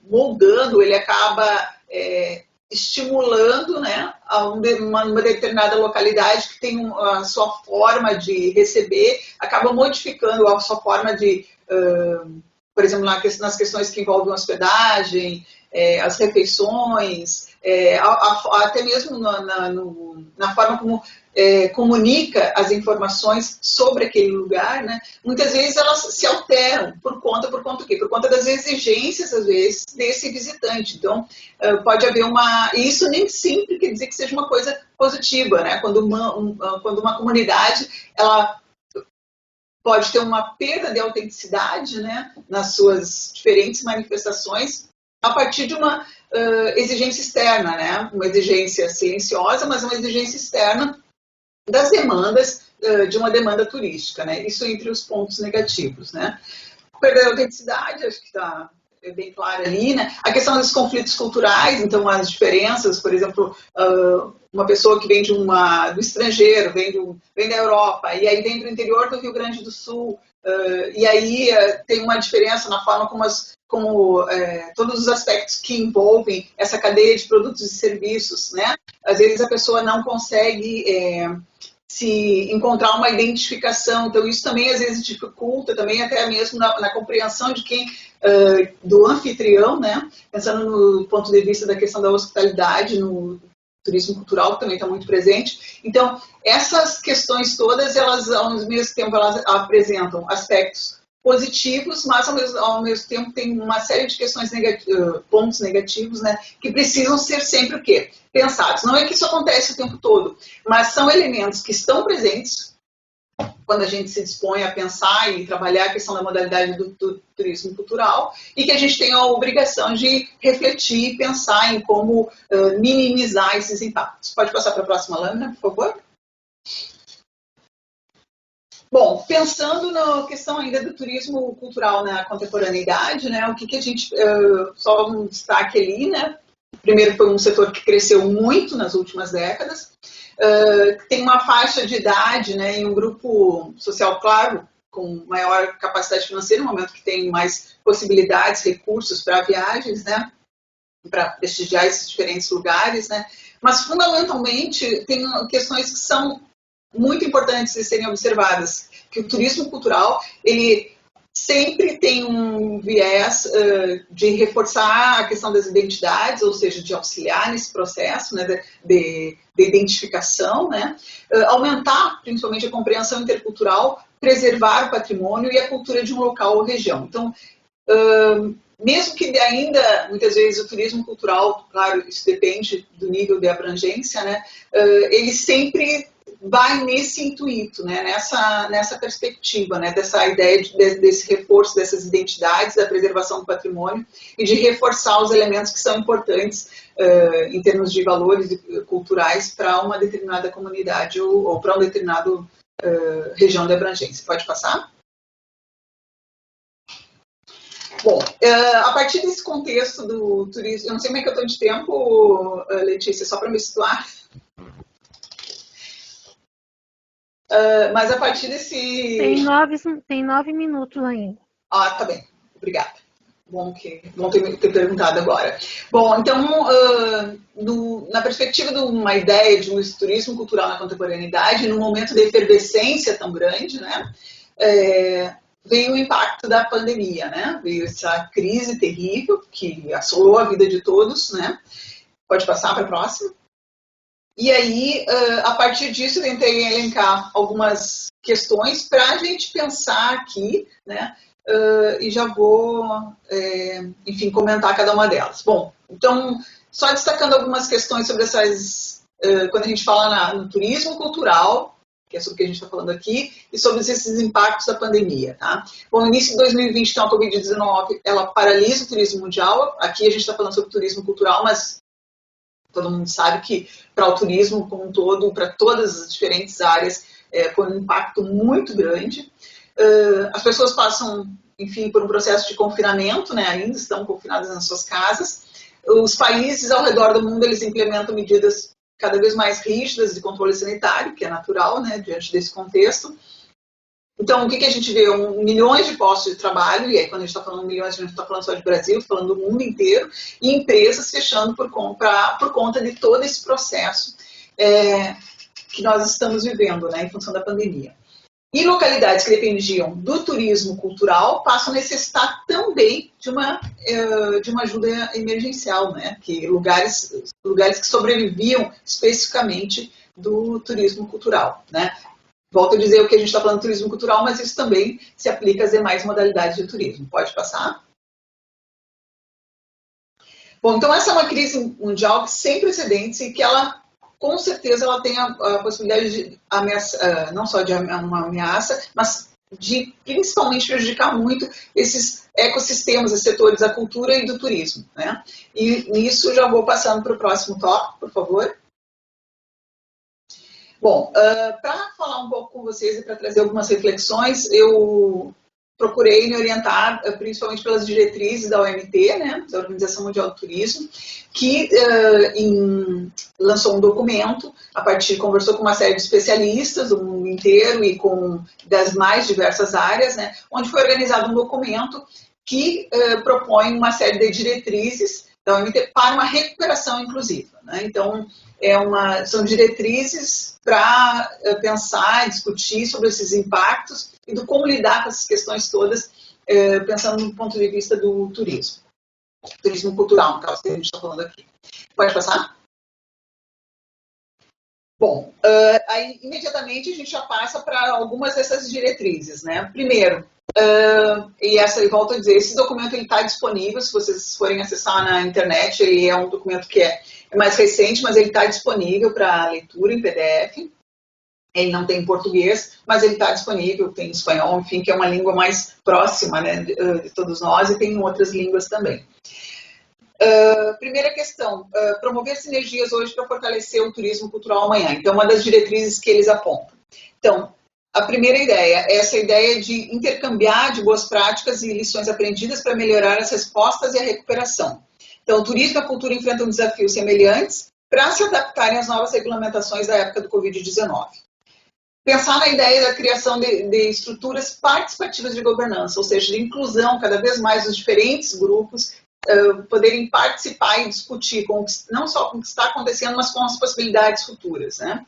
moldando, ele acaba estimulando, né, uma determinada localidade que tem a sua forma de receber, acaba modificando a sua forma de, por exemplo, nas questões que envolvem hospedagem, as refeições, até mesmo na forma como comunica as informações sobre aquele lugar, né? Muitas vezes elas se alteram por conta do quê? Por conta das exigências, às vezes, desse visitante. Então, pode haver e isso nem sempre quer dizer que seja uma coisa positiva, né? Quando uma comunidade, ela pode ter uma perda de autenticidade, né, nas suas diferentes manifestações, a partir de uma exigência externa, né? Uma exigência silenciosa, mas uma exigência externa das demandas, de uma demanda turística, né? Isso entre os pontos negativos, né? Perder a autenticidade, acho que está bem claro ali, né? A questão dos conflitos culturais, então as diferenças, por exemplo, uma pessoa que vem do estrangeiro, vem da Europa, e aí vem do interior do Rio Grande do Sul, e aí tem uma diferença na forma como todos os aspectos que envolvem essa cadeia de produtos e serviços, né? Às vezes a pessoa não consegue se encontrar uma identificação, então isso também às vezes dificulta, também até mesmo na compreensão de do anfitrião, né? Pensando no ponto de vista da questão da hospitalidade, turismo cultural, que também está muito presente. Então, essas questões todas, elas, ao mesmo tempo, elas apresentam aspectos positivos, mas ao mesmo tempo tem uma série de questões pontos negativos, né, que precisam ser sempre o quê? Pensados. Não é que isso acontece o tempo todo, mas são elementos que estão presentes quando a gente se dispõe a pensar e trabalhar a questão da modalidade do turismo cultural, e que a gente tem a obrigação de refletir e pensar em como minimizar esses impactos. Pode passar para a próxima lâmina, por favor? Bom, pensando na questão ainda do turismo cultural na contemporaneidade, né, o que a gente, só um destaque ali, né, primeiro foi um setor que cresceu muito nas últimas décadas, tem uma faixa de idade, né, e um grupo social, claro, com maior capacidade financeira, no momento que tem mais possibilidades, recursos para viagens, né, para prestigiar esses diferentes lugares, né, mas fundamentalmente tem questões que são muito importantes de serem observadas, que o turismo cultural, ele sempre tem um viés de reforçar a questão das identidades, ou seja, de auxiliar nesse processo, né, de identificação, né, aumentar principalmente a compreensão intercultural, preservar o patrimônio e a cultura de um local ou região. Então, mesmo que ainda, muitas vezes, o turismo cultural, claro, isso depende do nível de abrangência, né, ele sempre vai nesse intuito, né, nessa perspectiva, né, dessa ideia desse reforço dessas identidades, da preservação do patrimônio e de reforçar os elementos que são importantes em termos de valores culturais para uma determinada comunidade ou para uma determinada região de abrangência. Pode passar? Bom, a partir desse contexto do turismo, eu não sei como é que eu estou de tempo, Letícia, só para me situar. Mas a partir desse... Tem 9 minutos ainda. Ah, tá bem. Obrigada. Bom ter perguntado agora. Bom, então, na perspectiva de uma ideia de um turismo cultural na contemporaneidade, num momento de efervescência tão grande, né, veio o impacto da pandemia, né? Veio essa crise terrível que assolou a vida de todos, né? Pode passar para a próxima. E aí, a partir disso, tentei elencar algumas questões para a gente pensar aqui, né? E já vou, enfim, comentar cada uma delas. Bom, então, só destacando algumas questões sobre essas... quando a gente fala no turismo cultural, que é sobre o que a gente está falando aqui, e sobre esses impactos da pandemia, tá? Bom, no início de 2020, então, a Covid-19, ela paralisa o turismo mundial. Aqui a gente está falando sobre turismo cultural, mas todo mundo sabe que para o turismo como um todo, para todas as diferentes áreas, foi um impacto muito grande. As pessoas passam, enfim, por um processo de confinamento, né? Ainda estão confinadas nas suas casas. Os países ao redor do mundo, eles implementam medidas cada vez mais rígidas de controle sanitário, que é natural, né, diante desse contexto. Então, o que a gente vê? Milhões de postos de trabalho, e aí quando a gente está falando milhões, a gente não está falando só de Brasil, está falando do mundo inteiro, e empresas fechando por conta de todo esse processo que nós estamos vivendo, né, em função da pandemia. E localidades que dependiam do turismo cultural passam a necessitar também de uma ajuda emergencial, né? Que lugares que sobreviviam especificamente do turismo cultural, né? Volto a dizer o que a gente está falando de turismo cultural, mas isso também se aplica às demais modalidades de turismo. Pode passar? Bom, então essa é uma crise mundial sem precedentes e que ela, com certeza, ela tem a possibilidade de ameaça, não só de uma ameaça, mas de principalmente prejudicar muito esses ecossistemas, esses setores da cultura e do turismo, né? E nisso já vou passando para o próximo tópico, por favor. Bom, para falar um pouco com vocês e para trazer algumas reflexões, eu procurei me orientar principalmente pelas diretrizes da OMT, né, da Organização Mundial do Turismo, que lançou um documento, conversou com uma série de especialistas do mundo inteiro e das mais diversas áreas, né, onde foi organizado um documento que propõe uma série de diretrizes da OMT para uma recuperação inclusiva, né? Então, são diretrizes para pensar e discutir sobre esses impactos e do como lidar com essas questões todas, pensando no ponto de vista do turismo cultural, no caso que a gente está falando aqui. Pode passar? Bom, aí imediatamente a gente já passa para algumas dessas diretrizes, né? Primeiro, e essa, eu volto a dizer, esse documento está disponível, se vocês forem acessar na internet, ele é um documento que é mais recente, mas ele está disponível para leitura em PDF. Ele não tem em português, mas ele está disponível, tem em espanhol, enfim, que é uma língua mais próxima, né, de todos nós, e tem em outras línguas também. Primeira questão, promover sinergias hoje para fortalecer o turismo cultural amanhã. Então, uma das diretrizes que eles apontam. Então, a primeira ideia é essa ideia de intercambiar de boas práticas e lições aprendidas para melhorar as respostas e a recuperação. Então, o turismo e a cultura enfrentam desafios semelhantes para se adaptarem às novas regulamentações da época do Covid-19. Pensar na ideia da criação de estruturas participativas de governança, ou seja, de inclusão cada vez mais dos diferentes grupos, poderem participar e discutir não só com o que está acontecendo, mas com as possibilidades futuras, né?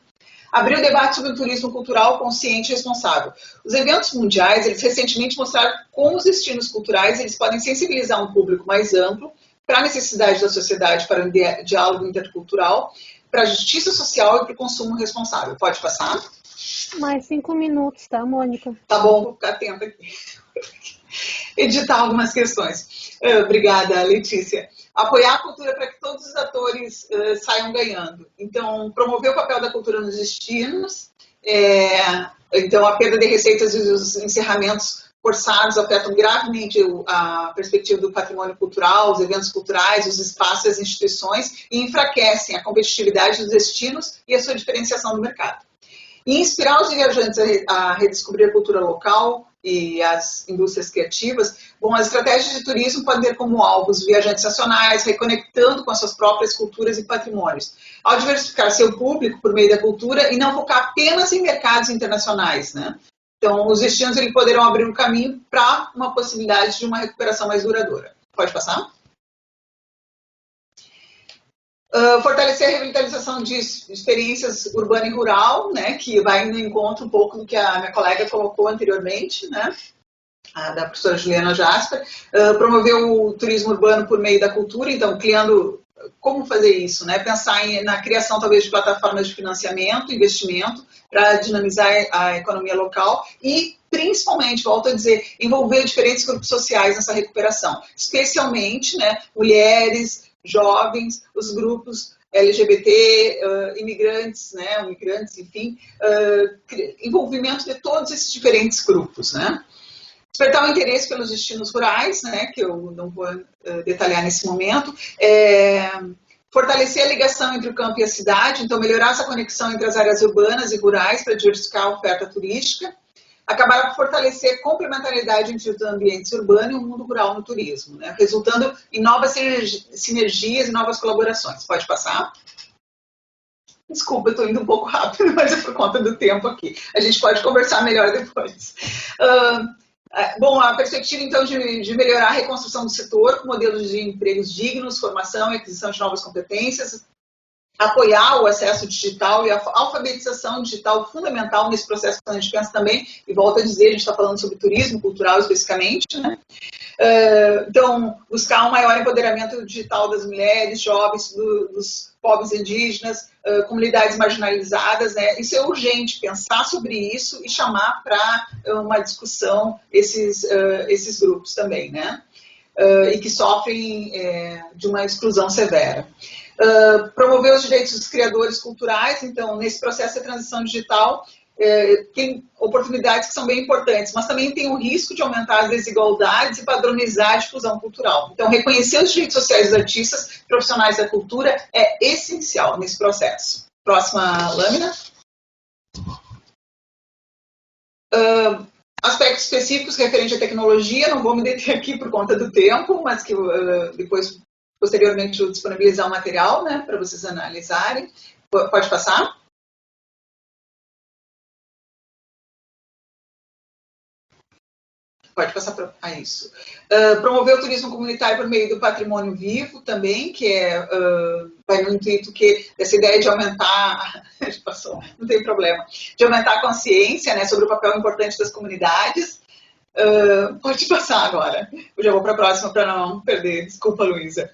Abrir o debate sobre o turismo cultural consciente e responsável. Os eventos mundiais, eles recentemente mostraram como os destinos culturais eles podem sensibilizar um público mais amplo para a necessidade da sociedade para o diálogo intercultural, para a justiça social e para o consumo responsável. Pode passar? Mais 5 minutos, tá, Mônica? Tá bom, vou ficar atenta aqui. Editar algumas questões. Obrigada, Letícia. Apoiar a cultura para que todos os atores saiam ganhando. Então, promover o papel da cultura nos destinos. Então, a perda de receitas e os encerramentos forçados afetam gravemente a perspectiva do patrimônio cultural, os eventos culturais, os espaços e as instituições e enfraquecem a competitividade dos destinos e a sua diferenciação do mercado. E inspirar os viajantes a redescobrir a cultura local e as indústrias criativas, bom, as estratégias de turismo podem ter como alvo os viajantes nacionais, reconectando com as suas próprias culturas e patrimônios, ao diversificar seu público por meio da cultura e não focar apenas em mercados internacionais, né? Então, os destinos eles poderão abrir um caminho para uma possibilidade de uma recuperação mais duradoura. Pode passar? Fortalecer a revitalização de experiências urbana e rural, né, que vai no encontro um pouco do que a minha colega colocou anteriormente, né, da professora Juliana Jasper. Promover o turismo urbano por meio da cultura, então, criando como fazer isso, né, pensar na criação talvez de plataformas de financiamento, investimento, para dinamizar a economia local e, principalmente, volto a dizer, envolver diferentes grupos sociais nessa recuperação, especialmente, né, mulheres, jovens, os grupos LGBT, imigrantes, né, enfim, envolvimento de todos esses diferentes grupos, né. Despertar o interesse pelos destinos rurais, né, que eu não vou detalhar nesse momento, fortalecer a ligação entre o campo e a cidade, então melhorar essa conexão entre as áreas urbanas e rurais para diversificar a oferta turística, acabar por fortalecer a complementariedade entre os ambientes urbanos e o mundo rural no turismo, né? Resultando em novas sinergias e novas colaborações. Pode passar? Desculpa, eu estou indo um pouco rápido, mas é por conta do tempo aqui. A gente pode conversar melhor depois. Bom, a perspectiva, então, de melhorar a reconstrução do setor com modelos de empregos dignos, formação e aquisição de novas competências, apoiar o acesso digital e a alfabetização digital fundamental nesse processo que a gente pensa também, e volto a dizer, a gente está falando sobre turismo cultural especificamente, né? Então, buscar um maior empoderamento digital das mulheres, jovens, dos povos indígenas, comunidades marginalizadas, né? Isso é urgente, pensar sobre isso e chamar para uma discussão esses grupos também, né? E que sofrem de uma exclusão severa. Promover os direitos dos criadores culturais, então, nesse processo de transição digital, tem oportunidades que são bem importantes, mas também tem o risco de aumentar as desigualdades e padronizar a difusão cultural. Então, reconhecer os direitos sociais dos artistas, profissionais da cultura, é essencial nesse processo. Próxima lâmina. Aspectos específicos referentes à tecnologia, não vou me deter aqui por conta do tempo, mas que depois, posteriormente, eu disponibilizar o material, né, para vocês analisarem. Pode passar? Pode passar para isso. Promover o turismo comunitário por meio do patrimônio vivo também, que vai no intuito dessa ideia de aumentar, passou, não tem problema, de aumentar a consciência, né, sobre o papel importante das comunidades. Pode passar agora. Eu já vou para a próxima para não perder. Desculpa, Luísa.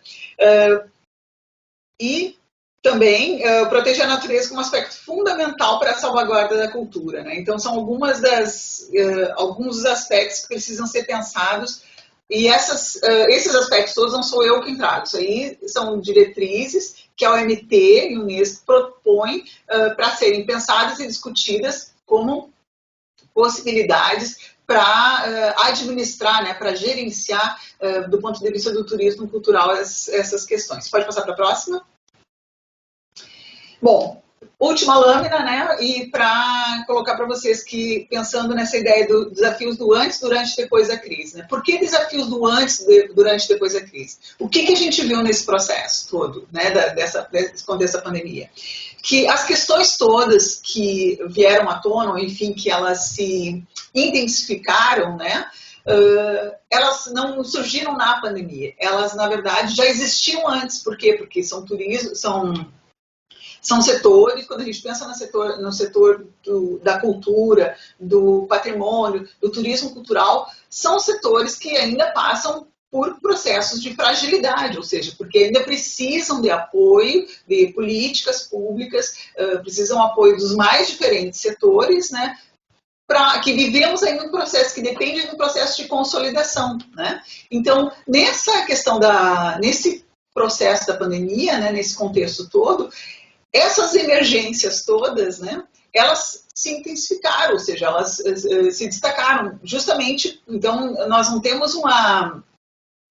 E Também proteger a natureza como um aspecto fundamental para a salvaguarda da cultura, né? Então são alguns dos aspectos que precisam ser pensados, e esses aspectos todos não sou eu quem trago, isso aí são diretrizes que a OMT e o Unesco propõem para serem pensadas e discutidas como possibilidades para administrar, né, para gerenciar do ponto de vista do turismo cultural essas questões. Pode passar para a próxima? Bom, última lâmina, né? E para colocar para vocês que, pensando nessa ideia dos desafios do antes, durante e depois da crise, né? Por que desafios do antes, durante e depois da crise? O que a gente viu nesse processo todo, né? Desse contexto da pandemia? Que as questões todas que vieram à tona, ou enfim, que elas se intensificaram, né? Elas não surgiram na pandemia. Elas, na verdade, já existiam antes. Por quê? Porque são setores, quando a gente pensa no setor da cultura, do patrimônio, do turismo cultural, são setores que ainda passam por processos de fragilidade, ou seja, porque ainda precisam de apoio, de políticas públicas, precisam apoio dos mais diferentes setores, né? Que vivemos ainda um processo que depende de um processo de consolidação, né? Então, nesse processo da pandemia, né, nesse contexto todo, essas emergências todas, né, elas se intensificaram, ou seja, elas se destacaram justamente. Então, nós não temos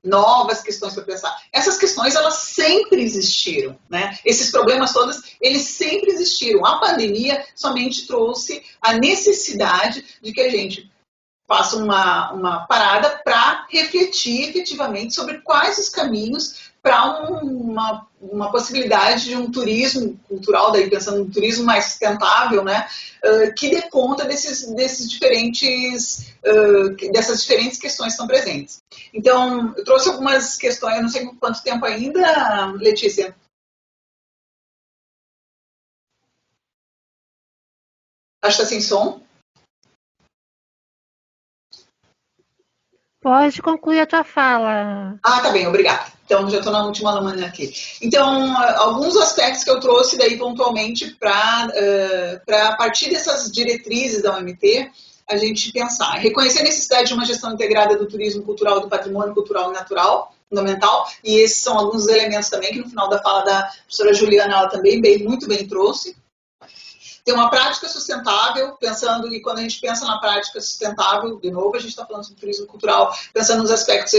novas questões para pensar. Essas questões, elas sempre existiram, né? Esses problemas todos, eles sempre existiram. A pandemia somente trouxe a necessidade de que a gente faça uma parada para refletir efetivamente sobre quais os caminhos para uma possibilidade de um turismo cultural, daí pensando no turismo mais sustentável, né, que dê conta dessas diferentes questões que estão presentes. Então, eu trouxe algumas questões, eu não sei quanto tempo ainda, Letícia. Acho que está sem som. Pode concluir a tua fala. Ah, tá bem, obrigada. Então, já estou na última lâmina aqui. Então, alguns aspectos que eu trouxe daí pontualmente para, a partir dessas diretrizes da OMT, a gente pensar. Reconhecer a necessidade de uma gestão integrada do turismo cultural, do patrimônio cultural e natural, fundamental, e esses são alguns elementos também que no final da fala da professora Juliana, ela também muito bem trouxe. Ter uma prática sustentável, pensando, e quando a gente pensa na prática sustentável, de novo, a gente está falando sobre turismo cultural, pensando nos aspectos,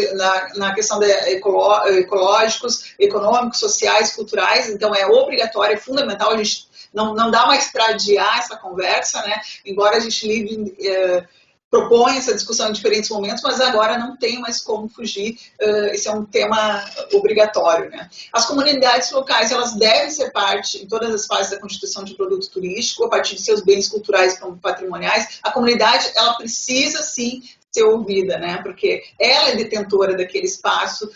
na questão ecológicos, econômicos, sociais, culturais, então é obrigatório, é fundamental, a gente não dá mais para adiar essa conversa, né? Embora a gente propõe essa discussão em diferentes momentos, mas agora não tem mais como fugir, esse é um tema obrigatório, né? As comunidades locais, elas devem ser parte, em todas as fases da constituição de produto turístico, a partir de seus bens culturais e patrimoniais, a comunidade, ela precisa, sim, ser ouvida, né? Porque ela é detentora daquele espaço,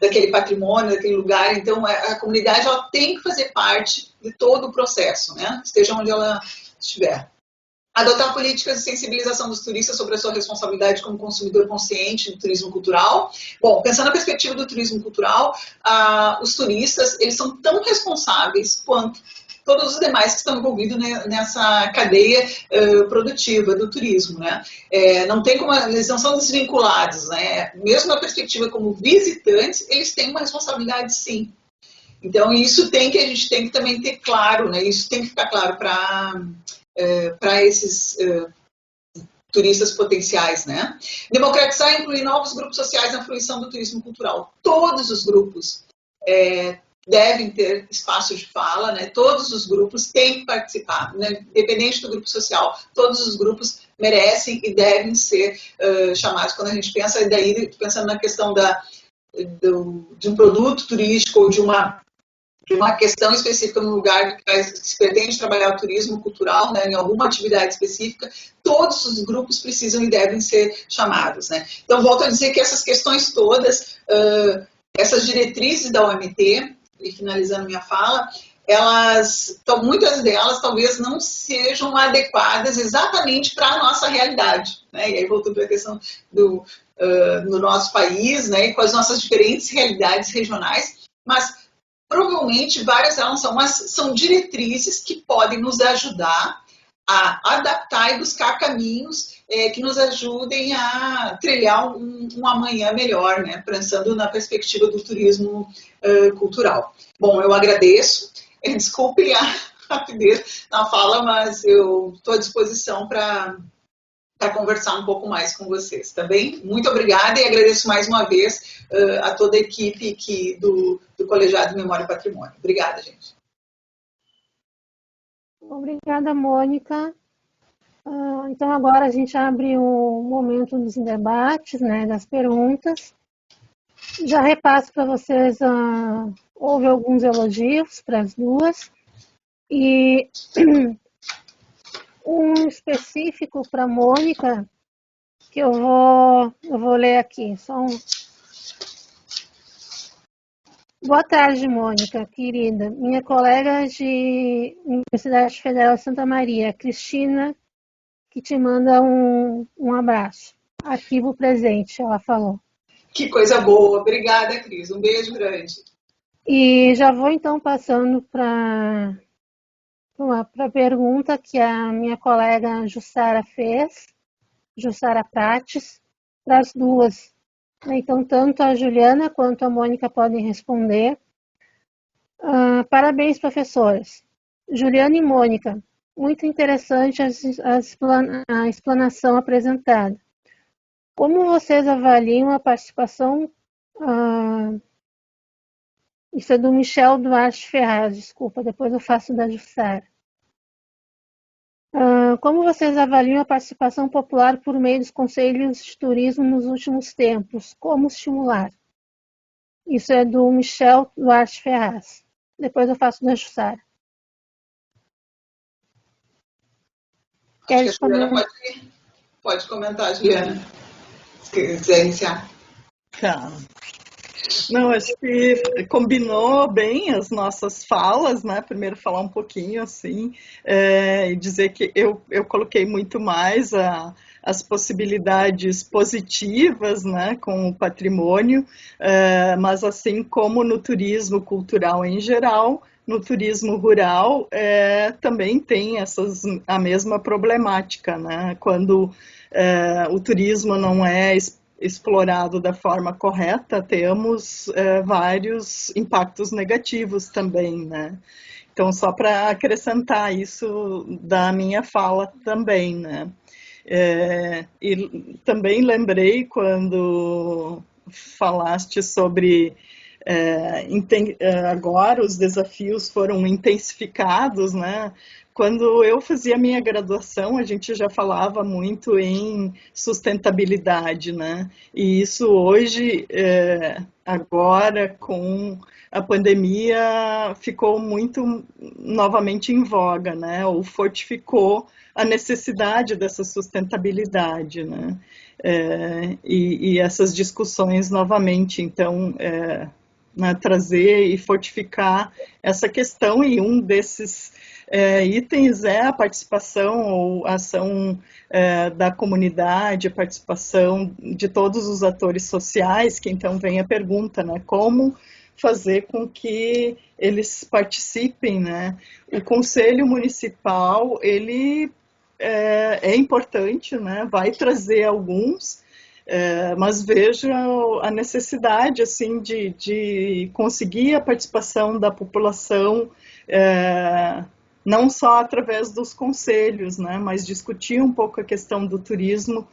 daquele patrimônio, daquele lugar, então a comunidade, ela tem que fazer parte de todo o processo, né? Esteja onde ela estiver. Adotar políticas de sensibilização dos turistas sobre a sua responsabilidade como consumidor consciente do turismo cultural. Bom, pensando na perspectiva do turismo cultural, os turistas, eles são tão responsáveis quanto todos os demais que estão envolvidos nessa cadeia produtiva do turismo, né? Não tem como, eles não são desvinculados, né? Mesmo na perspectiva como visitantes, eles têm uma responsabilidade, sim. Então, isso a gente tem que também ter claro, né? Isso tem que ficar claro para esses turistas potenciais, né? Democratizar e incluir novos grupos sociais na fruição do turismo cultural. Todos os grupos devem ter espaço de fala, né? Todos os grupos têm que participar, né? Independente do grupo social. Todos os grupos merecem e devem ser chamados. Quando a gente pensa, daí pensando na questão de um produto turístico ou de uma questão específica no lugar que se pretende trabalhar o turismo cultural, né, em alguma atividade específica, todos os grupos precisam e devem ser chamados, né? Então, volto a dizer que essas questões todas, essas diretrizes da OMT, e finalizando minha fala, muitas delas talvez não sejam adequadas exatamente para a nossa realidade, né? E aí voltando para a questão no nosso país, né, e com as nossas diferentes realidades regionais, mas provavelmente várias delas são diretrizes que podem nos ajudar a adaptar e buscar caminhos que nos ajudem a trilhar um amanhã melhor, né? Pensando na perspectiva do turismo cultural. Bom, eu agradeço. Desculpe a rapidez na fala, mas eu estou à disposição para conversar um pouco mais com vocês, tá bem? Muito obrigada e agradeço mais uma vez a toda a equipe aqui do Colegiado de Memória e Patrimônio. Obrigada, gente. Obrigada, Mônica. Então, agora a gente abre o momento dos debates, né, das perguntas. Já repasso para vocês, houve alguns elogios para as duas, e um específico para a Mônica, que eu vou ler aqui. Boa tarde, Mônica, querida. Minha colega de Universidade Federal de Santa Maria, Cristina, que te manda um abraço. Arquivo presente, ela falou. Que coisa boa. Obrigada, Cris. Um beijo grande. E já vou, então, passando para a pergunta que a minha colega Jussara fez, Jussara Prates, para as duas. Então, tanto a Juliana quanto a Mônica podem responder. Parabéns, professores. Juliana e Mônica, muito interessante a explanação apresentada. Como vocês avaliam a participação... isso é do Michel Duarte Ferraz, desculpa, depois eu faço da Jussara. Como vocês avaliam a participação popular por meio dos conselhos de turismo nos últimos tempos? Como estimular? Isso é do Michel Duarte Ferraz. Depois eu faço da Jussara. Acho que a Juliana pode comentar, Juliana, se quiser iniciar. Tá. Não, acho que combinou bem as nossas falas, né? Primeiro falar um pouquinho assim, e dizer que eu coloquei muito mais as possibilidades positivas, né, com o patrimônio, mas assim como no turismo cultural em geral, no turismo rural também tem a mesma problemática, né? Quando o turismo não é explorado da forma correta, temos vários impactos negativos também, né? Então, só para acrescentar isso da minha fala também, né? E também lembrei quando falaste sobre agora os desafios foram intensificados, né? Quando eu fazia a minha graduação, a gente já falava muito em sustentabilidade, né? E isso hoje, agora com a pandemia, ficou muito novamente em voga, né? Ou fortificou a necessidade dessa sustentabilidade, né? E essas discussões novamente, então, né, trazer e fortificar essa questão, e um desses itens é a participação ou ação da comunidade, a participação de todos os atores sociais, que então vem a pergunta, né, como fazer com que eles participem, né? O Conselho Municipal, ele é importante, né? Vai trazer alguns, mas vejo a necessidade assim de conseguir a participação da população, não só através dos conselhos, né, mas discutir um pouco a questão do turismo,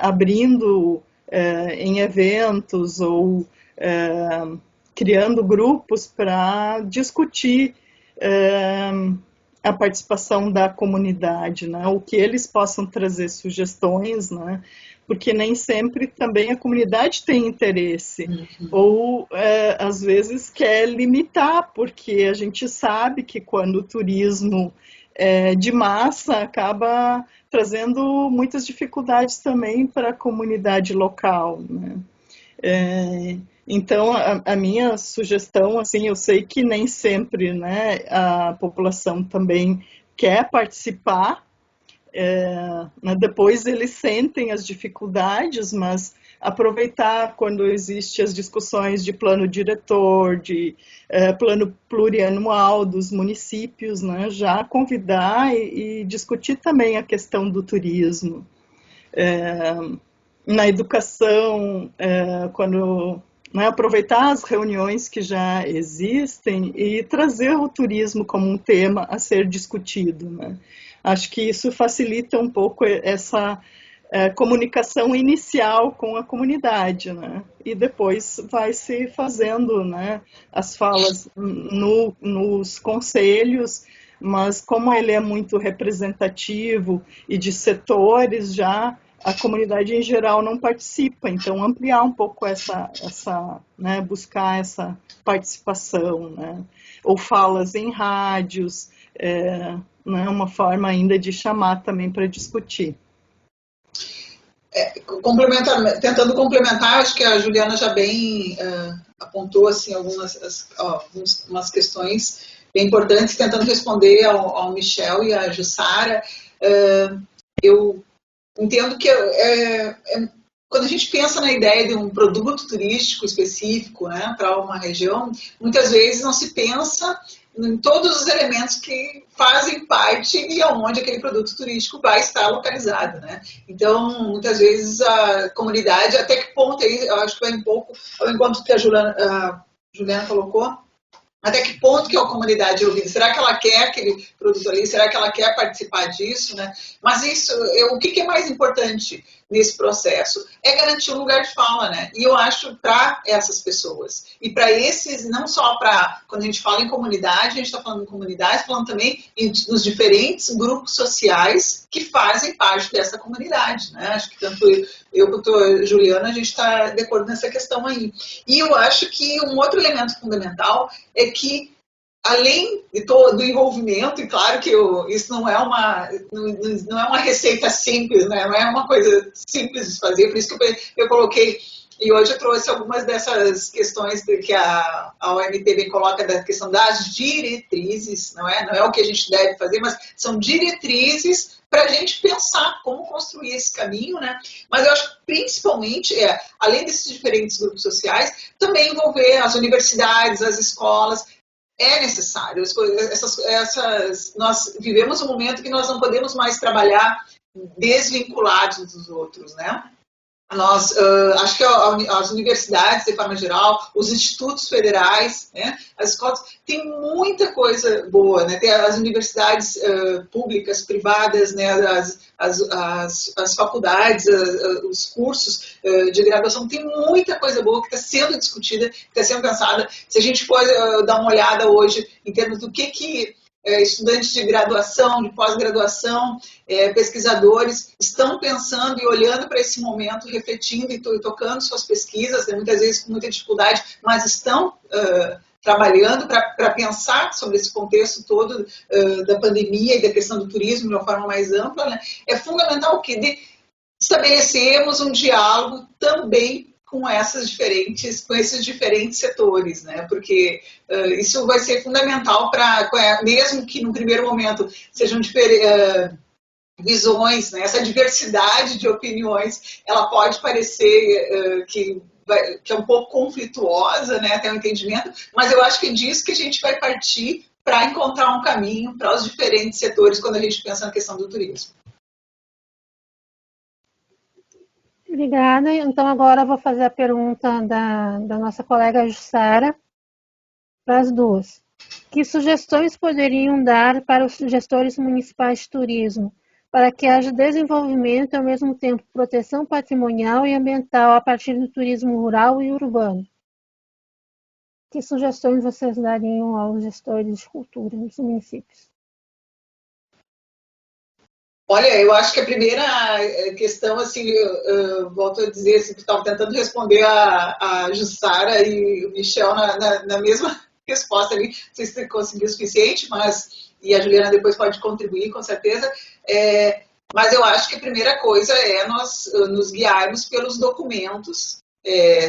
abrindo em eventos ou criando grupos para discutir a participação da comunidade, né, o que eles possam trazer sugestões, né, porque nem sempre também a comunidade tem interesse, ou às vezes quer limitar, porque a gente sabe que quando o turismo de massa acaba trazendo muitas dificuldades também para a comunidade local, né? Então, a minha sugestão, assim, eu sei que nem sempre, né, a população também quer participar, depois eles sentem as dificuldades, mas aproveitar quando existem as discussões de plano diretor, de plano plurianual dos municípios, né, já convidar e discutir também a questão do turismo. Na educação, quando aproveitar as reuniões que já existem e trazer o turismo como um tema a ser discutido, né? Acho que isso facilita um pouco essa comunicação inicial com a comunidade, né? E depois vai se fazendo, né, as falas nos conselhos, mas como ele é muito representativo e de setores já, a comunidade em geral não participa, então ampliar um pouco né, buscar essa participação, né, ou falas em rádios, né, uma forma ainda de chamar também para discutir. Tentando complementar, acho que a Juliana já bem apontou assim, algumas questões bem importantes, tentando responder ao Michel e à Jussara. Eu entendo que quando a gente pensa na ideia de um produto turístico específico, né, para uma região, muitas vezes não se pensa em todos os elementos que fazem parte e aonde aquele produto turístico vai estar localizado, né? Então, muitas vezes a comunidade, até que ponto aí, eu acho que vai um pouco ao encontro que a Juliana colocou, até que ponto que a comunidade é ouvida? Será que ela quer aquele produto ali? Será que ela quer participar disso, né? Mas isso, o que é mais importante nesse processo? É garantir um lugar de fala, né? E eu acho para essas pessoas. E para esses, não só para, quando a gente fala em comunidade, a gente está falando em comunidade, falando também nos diferentes grupos sociais que fazem parte dessa comunidade, né? Acho que tanto eu quanto a Juliana, a gente está de acordo nessa questão aí. E eu acho que um outro elemento fundamental é que, além do envolvimento, e claro que isso não é uma receita simples, né? Não é uma coisa simples de fazer, por isso que eu coloquei, e hoje eu trouxe algumas dessas questões que a OMT coloca, da questão das diretrizes, não é o que a gente deve fazer, mas são diretrizes para a gente pensar como construir esse caminho, né? Mas eu acho que principalmente, além desses diferentes grupos sociais, também envolver as universidades, as escolas. É necessário. Nós vivemos um momento que nós não podemos mais trabalhar desvinculados dos outros, né? Acho que as universidades, de forma geral, os institutos federais, né, as escolas, tem muita coisa boa, né? Tem as universidades públicas, privadas, né, as faculdades, os cursos de graduação, tem muita coisa boa que está sendo discutida, que está sendo pensada. Se a gente for dar uma olhada hoje em termos do que estudantes de graduação, de pós-graduação, pesquisadores estão pensando e olhando para esse momento, refletindo e tocando suas pesquisas, né, muitas vezes com muita dificuldade, mas estão trabalhando para pensar sobre esse contexto todo da pandemia e da questão do turismo de uma forma mais ampla, né? É fundamental que estabelecermos um diálogo também com esses diferentes setores, né? Porque isso vai ser fundamental mesmo que no primeiro momento sejam visões, né? Essa diversidade de opiniões, ela pode parecer que é um pouco conflituosa, né? Até o entendimento, mas eu acho que é disso que a gente vai partir para encontrar um caminho para os diferentes setores quando a gente pensa na questão do turismo. Obrigada. Então, agora eu vou fazer a pergunta da nossa colega Jussara para as duas. Que sugestões poderiam dar para os gestores municipais de turismo para que haja desenvolvimento e, ao mesmo tempo, proteção patrimonial e ambiental a partir do turismo rural e urbano? Que sugestões vocês dariam aos gestores de cultura nos municípios? Olha, eu acho que a primeira questão, assim, eu volto a dizer, assim, que estava tentando responder a Jussara e o Michel na mesma resposta ali, não sei se conseguiu o suficiente, e a Juliana depois pode contribuir, com certeza, mas eu acho que a primeira coisa é nós nos guiarmos pelos documentos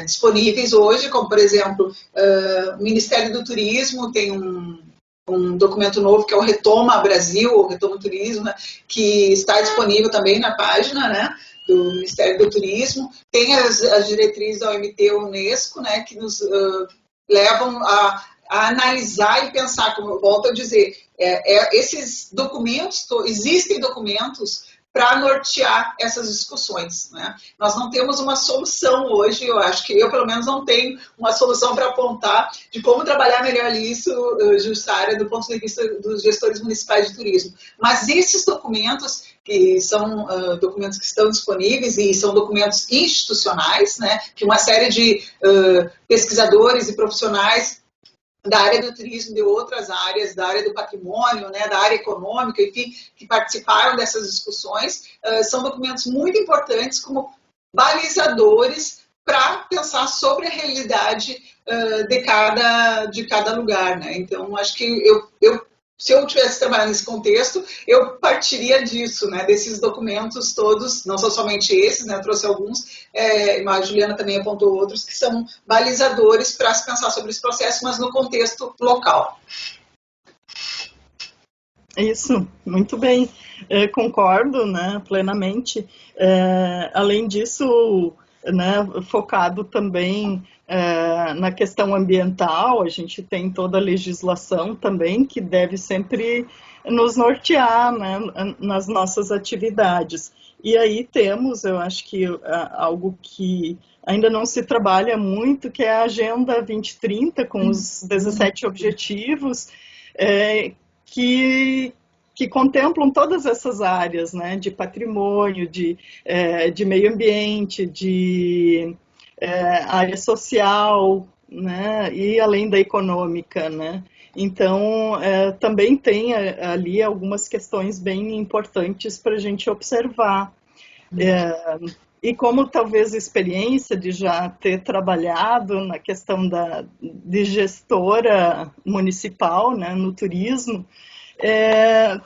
disponíveis hoje, como, por exemplo, o Ministério do Turismo tem um documento novo que é o Retoma Brasil, ou Retoma Turismo, né, que está disponível também na página, né, do Ministério do Turismo, tem as diretrizes da OMT e Unesco, né, que nos levam a analisar e pensar, como eu volto a dizer, esses documentos, existem documentos para nortear essas discussões, né? Nós não temos uma solução hoje, eu acho que eu, pelo menos, não tenho uma solução para apontar de como trabalhar melhor isso, Jussara, do ponto de vista dos gestores municipais de turismo. Mas esses documentos, que são documentos que estão disponíveis e são documentos institucionais, né, que uma série de pesquisadores e profissionais da área do turismo, de outras áreas, da área do patrimônio, né, da área econômica, enfim, que participaram dessas discussões, são documentos muito importantes como balizadores para pensar sobre a realidade de cada lugar, né? Então, acho que se eu tivesse trabalhado nesse contexto, eu partiria disso, né, desses documentos todos, não são somente esses, né, eu trouxe alguns, a Juliana também apontou outros, que são balizadores para se pensar sobre esse processo, mas no contexto local. Isso, muito bem. Concordo, né, plenamente. Além disso, né, focado também na questão ambiental, a gente tem toda a legislação também que deve sempre nos nortear, né, nas nossas atividades. E aí temos, eu acho que algo que ainda não se trabalha muito, que é a Agenda 2030, com os 17 objetivos, que contemplam todas essas áreas, né, de patrimônio, de meio ambiente, de área social, né, e além da econômica, né. Então, também tem ali algumas questões bem importantes para a gente observar. E como talvez experiência de já ter trabalhado na questão de gestora municipal, né, no turismo,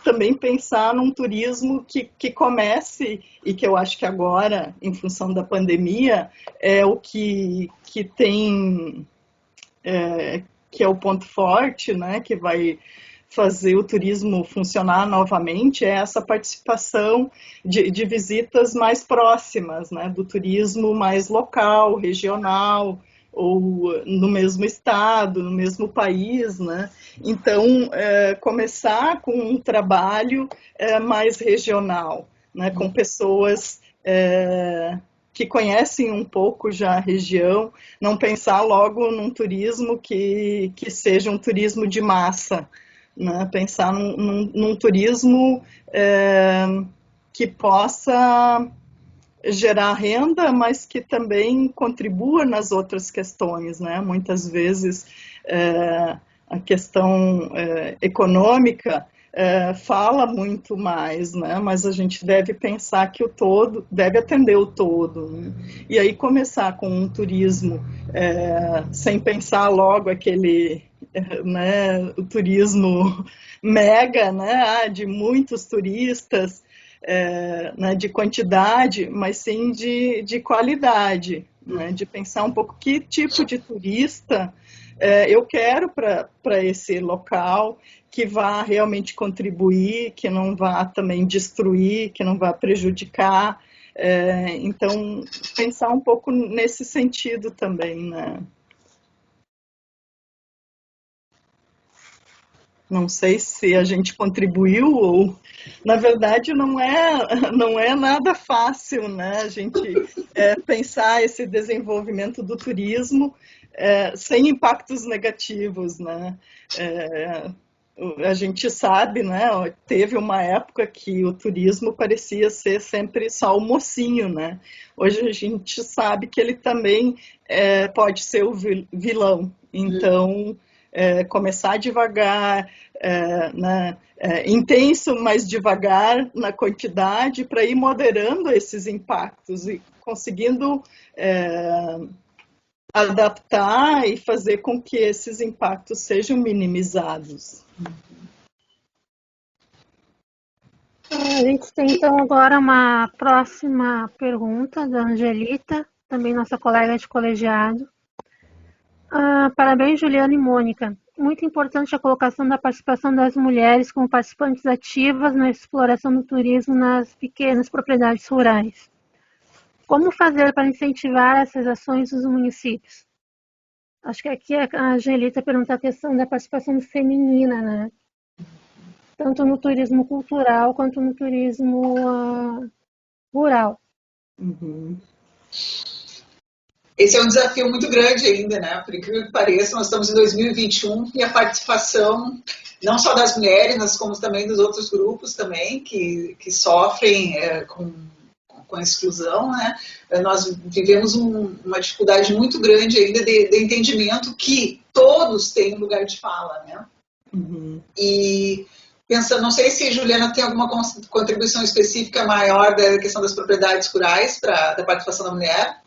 também pensar num turismo que comece, e que eu acho que agora, em função da pandemia, é o que tem, que é o ponto forte, né, que vai fazer o turismo funcionar novamente, é essa participação de visitas mais próximas, né, do turismo mais local, regional, ou no mesmo estado, no mesmo país, né? Então, começar com um trabalho mais regional, né? Com pessoas que conhecem um pouco já a região, não pensar logo num turismo que seja um turismo de massa, né? Pensar num turismo que possa gerar renda, mas que também contribua nas outras questões, né? Muitas vezes a questão econômica fala muito mais, né? Mas a gente deve pensar que o todo deve atender o todo, né? E aí começar com um turismo sem pensar logo aquele, né, o turismo mega, né, de muitos turistas, né, de quantidade, mas sim de qualidade, né, de pensar um pouco que tipo de turista eu quero para esse local, que vá realmente contribuir, que não vá também destruir, que não vá prejudicar. Então, pensar um pouco nesse sentido também, né? Não sei se a gente contribuiu ou, na verdade, não é nada fácil, né? A gente pensar esse desenvolvimento do turismo sem impactos negativos, né? A gente sabe, né? Teve uma época que o turismo parecia ser sempre só o mocinho, né? Hoje a gente sabe que ele também pode ser o vilão. Então, começar devagar, né, intenso, mas devagar na quantidade, para ir moderando esses impactos e conseguindo adaptar e fazer com que esses impactos sejam minimizados. A gente tem então agora uma próxima pergunta da Angelita, também nossa colega de colegiado. Parabéns, Juliana e Mônica. Muito importante a colocação da participação das mulheres como participantes ativas na exploração do turismo nas pequenas propriedades rurais. Como fazer para incentivar essas ações dos municípios? Acho que aqui a Angelita pergunta a questão da participação feminina, né? Tanto no turismo cultural quanto no turismo rural. Uhum. Esse é um desafio muito grande ainda, né? Por incrível que pareça, nós estamos em 2021 e a participação não só das mulheres, mas como também dos outros grupos também que sofrem com a exclusão, né? Nós vivemos uma dificuldade muito grande ainda de entendimento que todos têm um lugar de fala, né? Uhum. E pensando, não sei se a Juliana tem alguma contribuição específica maior da questão das propriedades rurais para a participação da mulher.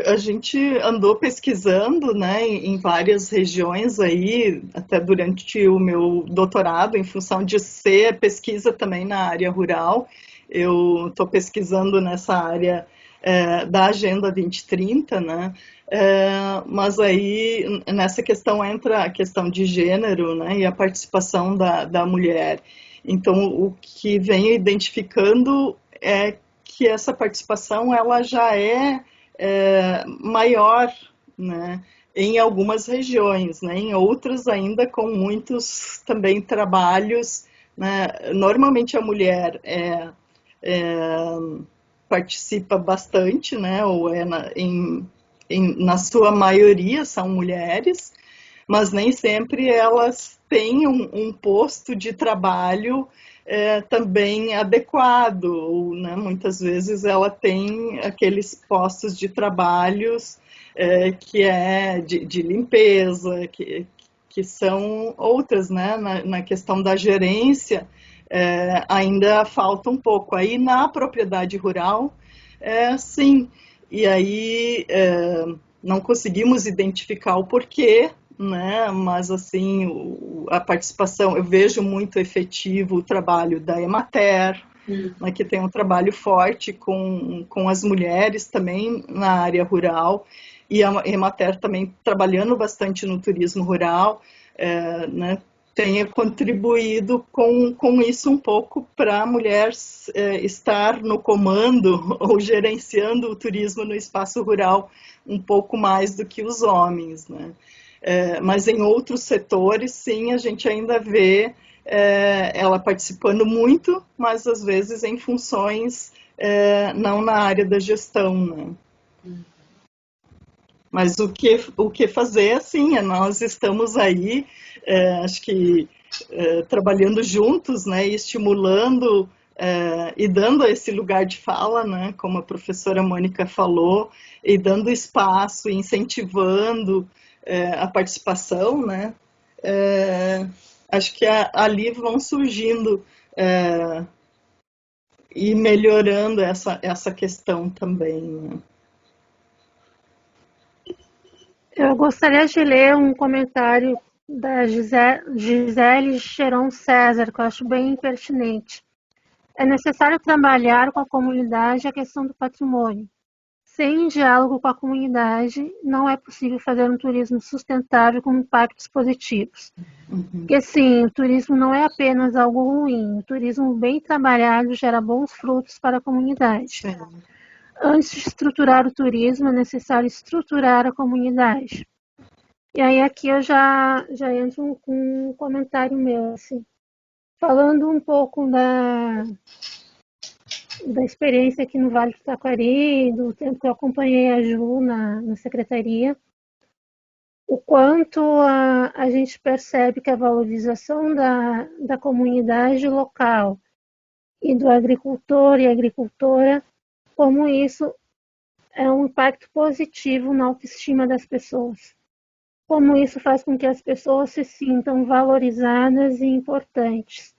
A gente andou pesquisando, né, em várias regiões aí, até durante o meu doutorado, em função de ser pesquisa também na área rural. Eu estou pesquisando nessa área da Agenda 2030, né, mas aí nessa questão entra a questão de gênero, né, e a participação da mulher. Então, o que venho identificando é que essa participação ela já é maior, né, em algumas regiões, né, em outras ainda com muitos também trabalhos, né, normalmente a mulher participa bastante, né, ou na sua maioria são mulheres, mas nem sempre elas têm um posto de trabalho também adequado, ou, né, muitas vezes ela tem aqueles postos de trabalhos que é de limpeza, que são outras, né, na questão da gerência, ainda falta um pouco. Aí na propriedade rural, sim, e aí não conseguimos identificar o porquê, né? Mas assim a participação, eu vejo muito efetivo o trabalho da Emater, né, que tem um trabalho forte com as mulheres também na área rural, e a Emater também trabalhando bastante no turismo rural, né, tenha contribuído com isso um pouco para a mulher estar no comando ou gerenciando o turismo no espaço rural um pouco mais do que os homens, né? Mas em outros setores, sim, a gente ainda vê ela participando muito, mas às vezes em funções não na área da gestão, né? Mas o que fazer, assim, nós estamos aí, acho que trabalhando juntos, né, estimulando e dando esse lugar de fala, né, como a professora Mônica falou, e dando espaço, incentivando a participação, né, acho que ali vão surgindo e melhorando essa questão também, né. Eu gostaria de ler um comentário da Gisele Cheron César, que eu acho bem pertinente. É necessário trabalhar com a comunidade a questão do patrimônio. Sem diálogo com a comunidade, não é possível fazer um turismo sustentável com impactos positivos. Porque, sim, o turismo não é apenas algo ruim. O turismo bem trabalhado gera bons frutos para a comunidade. Sim. Antes de estruturar o turismo, é necessário estruturar a comunidade. E aí aqui eu já entro com um comentário meu, assim. Falando um pouco da experiência aqui no Vale do Taquari, do tempo que eu acompanhei a Ju na secretaria, o quanto a gente percebe que a valorização da comunidade local e do agricultor e agricultora, como isso é um impacto positivo na autoestima das pessoas. Como isso faz com que as pessoas se sintam valorizadas e importantes.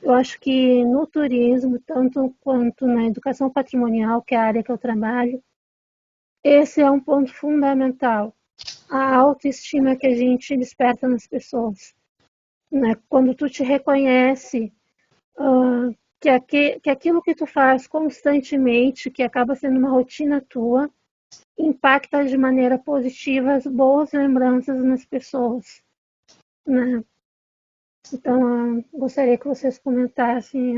Eu acho que no turismo, tanto quanto na educação patrimonial, que é a área que eu trabalho, esse é um ponto fundamental. A autoestima que a gente desperta nas pessoas. Né? Quando tu te reconhece que aquilo que tu faz constantemente, que acaba sendo uma rotina tua, impacta de maneira positiva as boas lembranças nas pessoas. Né? Então, gostaria que vocês comentassem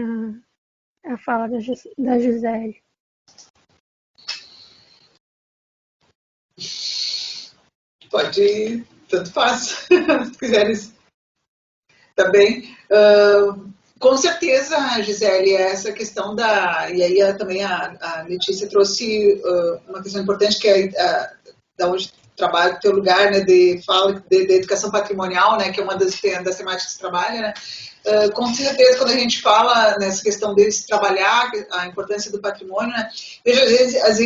a fala da Gisele. Pode, tanto faz, se quiseres. Tá bem? Com certeza, Gisele, essa questão e aí também a Letícia trouxe uma questão importante, que é da onde trabalho, teu lugar, né, de educação patrimonial, né, que é uma das temáticas que você trabalha, né? Com certeza, quando a gente fala nessa questão deles trabalhar a importância do patrimônio, né,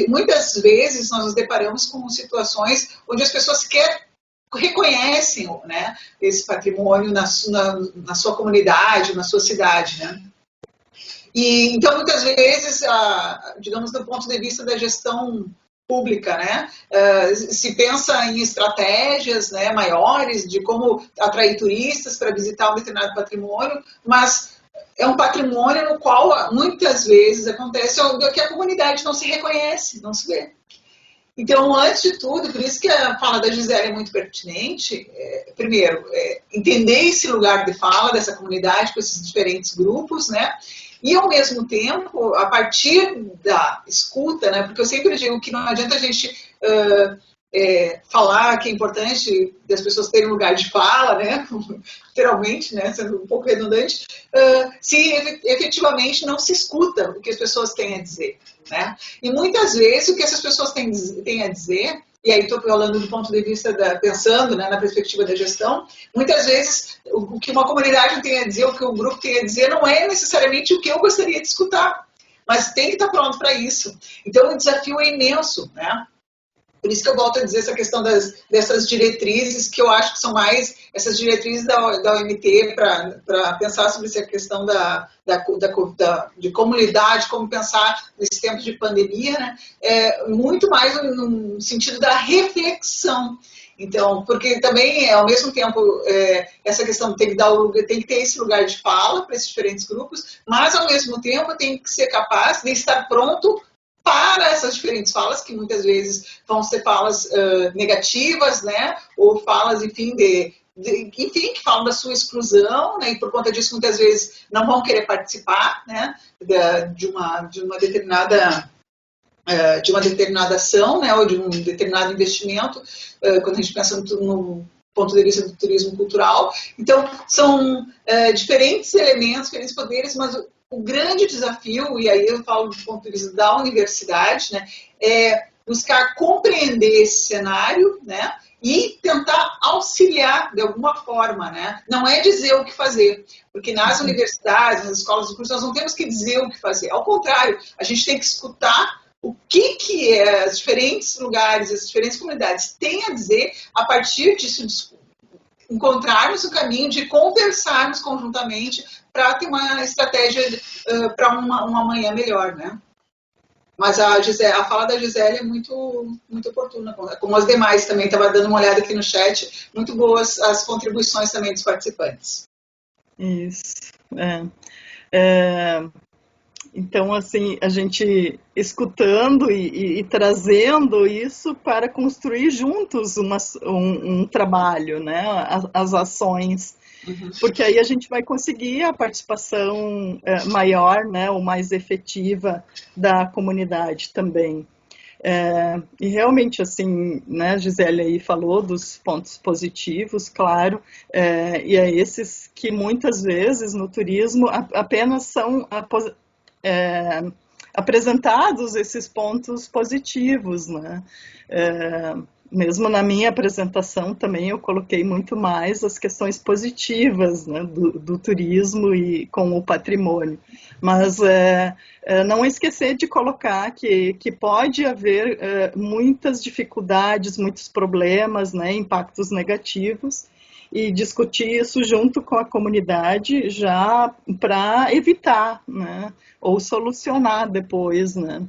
muitas vezes nós nos deparamos com situações onde as pessoas sequer reconhecem, né, esse patrimônio na sua comunidade, na sua cidade, né? E então muitas vezes, digamos, do ponto de vista da gestão pública, né, se pensa em estratégias, né, maiores de como atrair turistas para visitar um determinado patrimônio, mas é um patrimônio no qual muitas vezes acontece que a comunidade não se reconhece, não se vê. Então, antes de tudo, por isso que a fala da Gisele é muito pertinente, primeiro, entender esse lugar de fala dessa comunidade com esses diferentes grupos, né? E, ao mesmo tempo, a partir da escuta, né? Porque eu sempre digo que não adianta a gente falar que é importante das pessoas terem lugar de fala, né? Literalmente, né? Sendo um pouco redundante, se efetivamente não se escuta o que as pessoas têm a dizer, né? E muitas vezes o que essas pessoas têm a dizer, e aí estou falando do ponto de vista pensando, né, na perspectiva da gestão, muitas vezes o que uma comunidade tem a dizer, o que o grupo tem a dizer, não é necessariamente o que eu gostaria de escutar, mas tem que estar pronto para isso. Então o desafio é imenso, né? Por isso que eu volto a dizer essa questão dessas diretrizes, que eu acho que são mais essas diretrizes da OMT para pensar sobre essa questão de comunidade, como pensar nesses tempos de pandemia, né? Muito mais no sentido da reflexão. Então, porque também, ao mesmo tempo, essa questão tem que ter esse lugar de fala para esses diferentes grupos, mas, ao mesmo tempo, tem que ser capaz de estar pronto para essas diferentes falas, que muitas vezes vão ser falas negativas, né? Ou falas, enfim, enfim, que falam da sua exclusão, né? E por conta disso, muitas vezes não vão querer participar, né? De uma determinada ação, né? Ou de um determinado investimento, quando a gente pensa no ponto de vista do turismo cultural. Então, são diferentes elementos, diferentes poderes, mas o grande desafio, e aí eu falo do ponto de vista da universidade, né, é buscar compreender esse cenário, né, e tentar auxiliar de alguma forma, né? Não é dizer o que fazer, porque nas universidades, nas escolas de curso, nós não temos que dizer o que fazer. Ao contrário, a gente tem que escutar o que os diferentes lugares, as diferentes comunidades têm a dizer, a partir disso encontrarmos o caminho de conversarmos conjuntamente para ter uma estratégia para uma manhã melhor, né? Mas a fala da Gisele é muito, muito oportuna, como as demais também. Estava dando uma olhada aqui no chat, muito boas as contribuições também dos participantes. Isso, Então, assim, a gente escutando e trazendo isso para construir juntos um trabalho, né? As ações, porque aí a gente vai conseguir a participação maior, né? Ou mais efetiva da comunidade também. E realmente, assim, né, a Gisele aí falou dos pontos positivos, claro, e é esses que muitas vezes no turismo apenas são apresentados esses pontos positivos, né? Mesmo na minha apresentação também eu coloquei muito mais as questões positivas, né, do turismo e com o patrimônio. Mas não esquecer de colocar que pode haver muitas dificuldades, muitos problemas, né, impactos negativos, e discutir isso junto com a comunidade já para evitar, né, ou solucionar depois, né.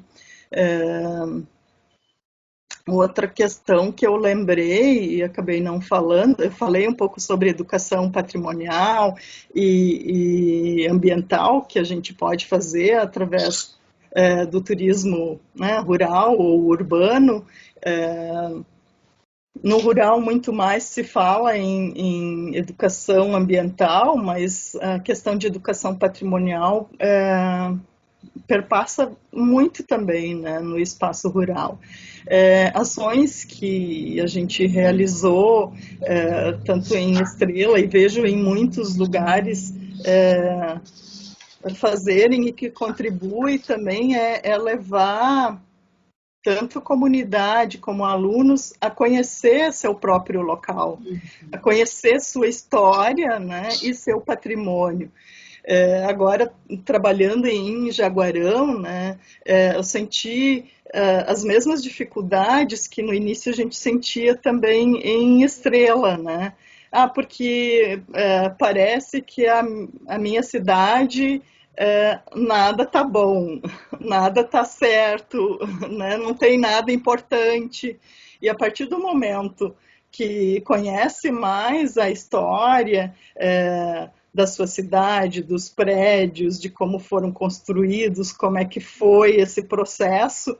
Outra questão que eu lembrei e acabei não falando, eu falei um pouco sobre educação patrimonial e ambiental, que a gente pode fazer através do turismo, né, rural ou urbano. No rural, muito mais se fala em educação ambiental, mas a questão de educação patrimonial perpassa muito também, né, no espaço rural. Ações que a gente realizou, tanto em Estrela e vejo em muitos lugares fazerem e que contribui também é levar tanto comunidade como alunos a conhecer seu próprio local, a conhecer sua história, né, e seu patrimônio. Agora, trabalhando em Jaguarão, né, eu senti as mesmas dificuldades que no início a gente sentia também em Estrela, né? Porque parece que a minha cidade nada tá bom, nada tá certo, né? Não tem nada importante. E a partir do momento que conhece mais a história da sua cidade, dos prédios, de como foram construídos, como é que foi esse processo,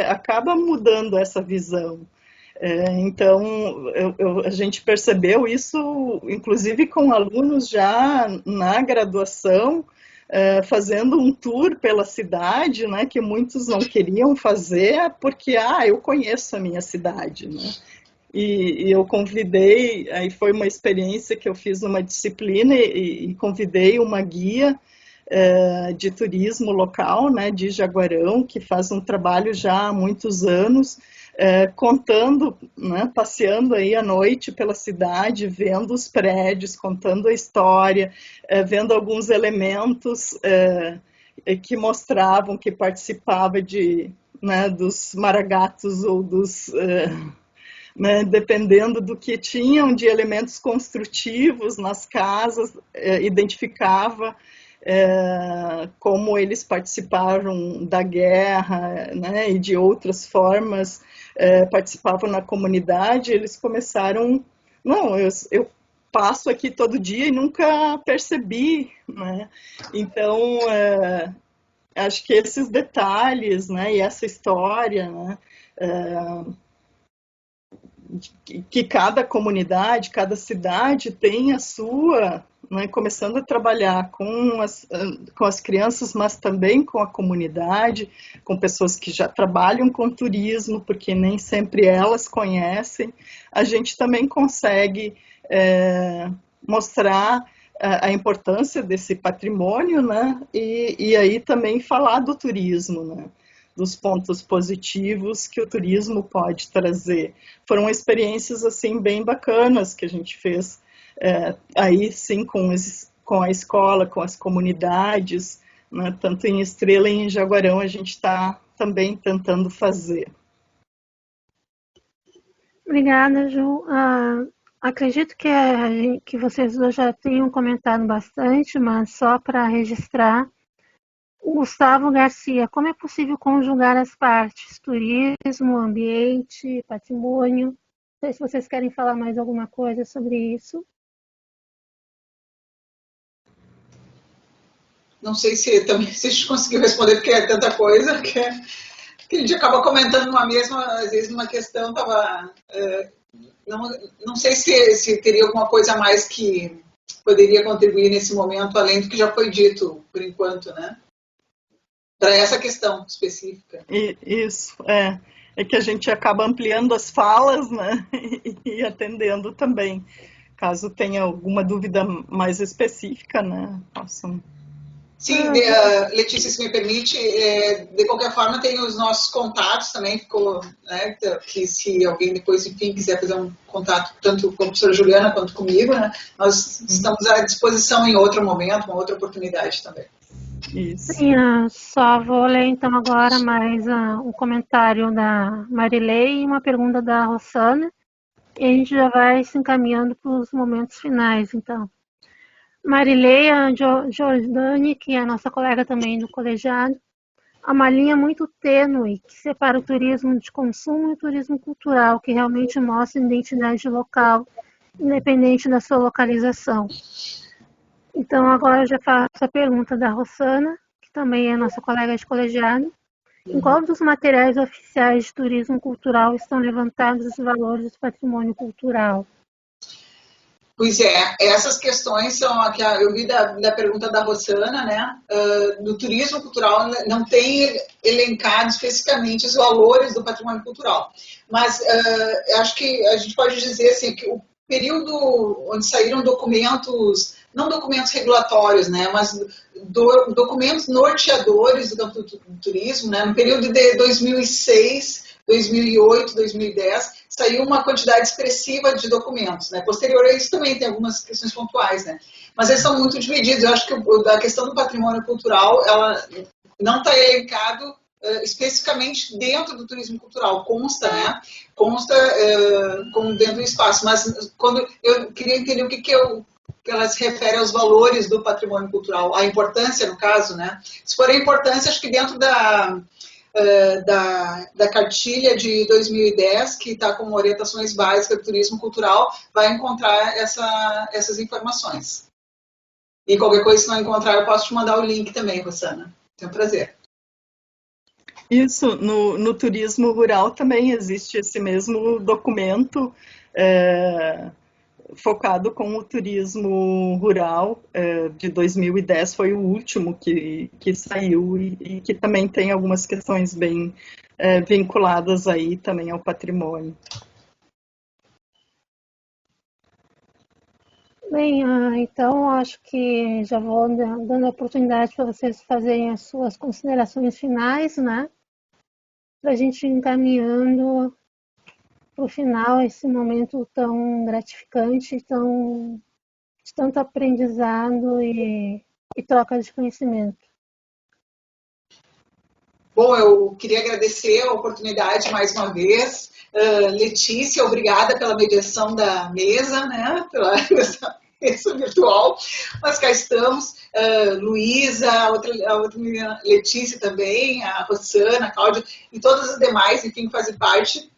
acaba mudando essa visão. Então, a gente percebeu isso, inclusive com alunos já na graduação, fazendo um tour pela cidade, né, que muitos não queriam fazer, porque, eu conheço a minha cidade, né? E eu convidei, aí foi uma experiência que eu fiz numa disciplina e convidei uma guia de turismo local, né, de Jaguarão, que faz um trabalho já há muitos anos, contando, né, passeando aí à noite pela cidade, vendo os prédios, contando a história, vendo alguns elementos que mostravam que participava né, dos maragatos ou dos... né, dependendo do que tinham de elementos construtivos nas casas, identificava como eles participaram da guerra, né, e de outras formas participavam na comunidade. Eles começaram, não, eu passo aqui todo dia e nunca percebi, né? Então, acho que esses detalhes, né, e essa história, né, que cada comunidade, cada cidade tem a sua, né, começando a trabalhar com as crianças, mas também com a comunidade, com pessoas que já trabalham com turismo, porque nem sempre elas conhecem, a gente também consegue mostrar a importância desse patrimônio, né, e aí também falar do turismo, né, dos pontos positivos que o turismo pode trazer. Foram experiências assim bem bacanas que a gente fez aí sim com a escola, com as comunidades, né, tanto em Estrela e em Jaguarão a gente está também tentando fazer. Obrigada, Ju. Acredito que vocês já tenham comentado bastante, mas só para registrar, Gustavo Garcia, como é possível conjugar as partes, turismo, ambiente, patrimônio? Não sei se vocês querem falar mais alguma coisa sobre isso. Não sei se a gente conseguiu responder, porque é tanta coisa que a gente acaba comentando numa mesma, às vezes numa questão, não sei se teria alguma coisa a mais que poderia contribuir nesse momento, além do que já foi dito, por enquanto, né? Para essa questão específica. Isso, é que a gente acaba ampliando as falas, né, e atendendo também. Caso tenha alguma dúvida mais específica, né, possam... Sim, Letícia, se me permite, de qualquer forma tem os nossos contatos também, ficou, né, que se alguém depois, enfim, quiser fazer um contato tanto com a professora Juliana quanto comigo, né, nós estamos à disposição em outro momento, uma outra oportunidade também. Isso. Sim, só vou ler então agora mais um comentário da Marilei e uma pergunta da Rossana, e a gente já vai se encaminhando para os momentos finais, então. Marileia Giordani, que é a nossa colega também do colegiado, há uma linha muito tênue que separa o turismo de consumo e o turismo cultural, que realmente mostra a identidade local, independente da sua localização. Então, agora eu já faço a pergunta da Rossana, que também é nossa colega de colegiado. Em qual dos materiais oficiais de turismo cultural estão levantados os valores do patrimônio cultural? Pois é, essas questões são a que eu vi da pergunta da Rosana, né? Do turismo cultural não tem elencado especificamente os valores do patrimônio cultural, mas acho que a gente pode dizer assim que o período onde saíram documentos, não documentos regulatórios, né, mas documentos norteadores do campo do turismo, né, no período de 2006, 2008, 2010, saiu uma quantidade expressiva de documentos, né? Posterior a isso também tem algumas questões pontuais, né? Mas eles são muito divididos. Eu acho que a questão do patrimônio cultural, ela não está elencado especificamente dentro do turismo cultural, consta, né? Consta como dentro do espaço, mas quando eu queria entender o que ela se refere aos valores do patrimônio cultural, a importância, no caso, né? Se for a importância, acho que dentro da cartilha de 2010, que está com orientações básicas do turismo cultural, vai encontrar essas informações. E qualquer coisa, se não encontrar, eu posso te mandar o link também, Rosana. Tem um prazer. Isso, no turismo rural também existe esse mesmo documento, focado com o turismo rural de 2010, foi o último que saiu e que também tem algumas questões bem vinculadas aí também ao patrimônio. Bem, então acho que já vou dando a oportunidade para vocês fazerem as suas considerações finais, né? Para a gente ir encaminhando para o final esse momento tão gratificante, de tanto aprendizado e troca de conhecimento. Bom, eu queria agradecer a oportunidade mais uma vez. Letícia, obrigada pela mediação da mesa, né? Pela mesa virtual. Mas cá estamos. Luísa, a outra menina, Letícia também, a Rosana, a Cláudia e todas as demais, enfim, que fazem parte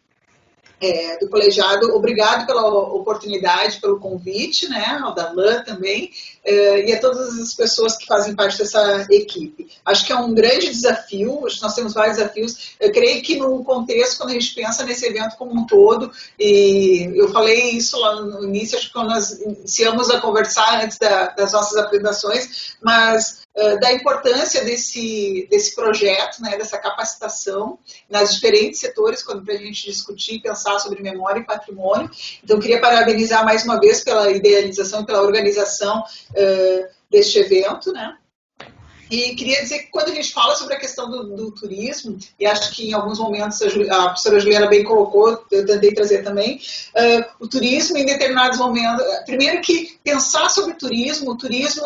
do colegiado. Obrigado pela oportunidade, pelo convite, né, ao Darlan também, e a todas as pessoas que fazem parte dessa equipe. Acho que é um grande desafio, nós temos vários desafios. Eu creio que no contexto, quando a gente pensa nesse evento como um todo, e eu falei isso lá no início, acho que quando nós iniciamos a conversar antes das nossas apresentações, mas da importância desse projeto, né, dessa capacitação nas diferentes setores, quando a gente discutir e pensar sobre memória e patrimônio. Então, queria parabenizar mais uma vez pela idealização e pela organização deste evento, né? E queria dizer que quando a gente fala sobre a questão do turismo, e acho que em alguns momentos a professora Juliana bem colocou, eu tentei trazer também, o turismo em determinados momentos, primeiro que pensar sobre o turismo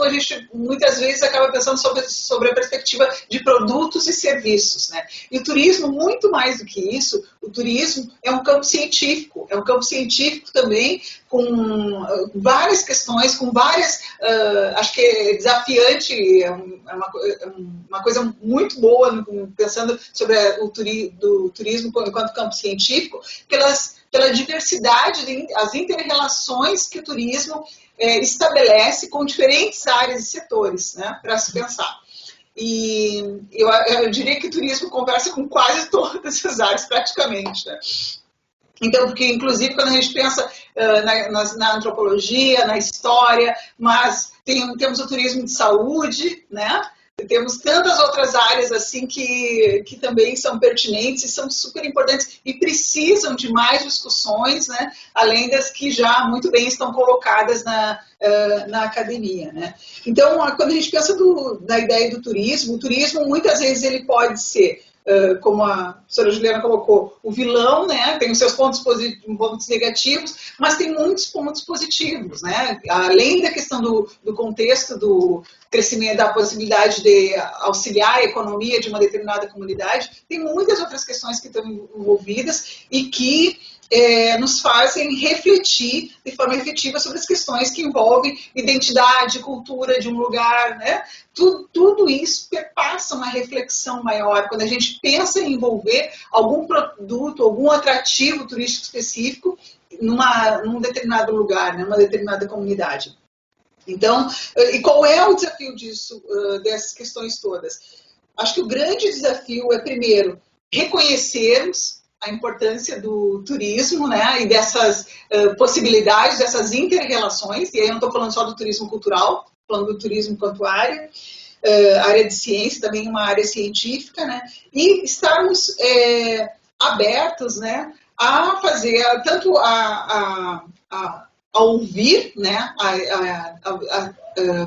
a gente muitas vezes acaba pensando sobre a perspectiva de produtos e serviços, né? E o turismo, muito mais do que isso, o turismo é um campo científico também, com várias questões, com várias, acho que é desafiante, é uma coisa muito boa, pensando sobre o turismo enquanto campo científico, pela diversidade, as inter-relações que o turismo estabelece com diferentes áreas e setores, né, para se pensar. E eu diria que o turismo conversa com quase todas as áreas, praticamente, né? Então, porque inclusive quando a gente pensa na antropologia, na história, mas temos o turismo de saúde, né? Temos tantas outras áreas assim que também são pertinentes e são super importantes e precisam de mais discussões, né? Além das que já muito bem estão colocadas na academia, né? Então, quando a gente pensa na ideia do turismo, o turismo muitas vezes ele pode ser, como a professora Juliana colocou, o vilão, né? Tem os seus pontos positivos, pontos negativos, mas tem muitos pontos positivos, né? Além da questão do contexto do crescimento, da possibilidade de auxiliar a economia de uma determinada comunidade, tem muitas outras questões que estão envolvidas e que nos fazem refletir de forma efetiva sobre as questões que envolvem identidade, cultura de um lugar, né? Tudo isso perpassa uma reflexão maior. Quando a gente pensa em envolver algum produto, algum atrativo turístico específico num determinado lugar, né? Numa determinada comunidade. Então, e qual é o desafio disso, dessas questões todas? Acho que o grande desafio é, primeiro, reconhecermos a importância do turismo, né, e dessas possibilidades, dessas inter-relações, e aí eu não estou falando só do turismo cultural, estou falando do turismo quanto área de ciência, também uma área científica, né, e estarmos abertos, né, a fazer, tanto a ouvir, né, a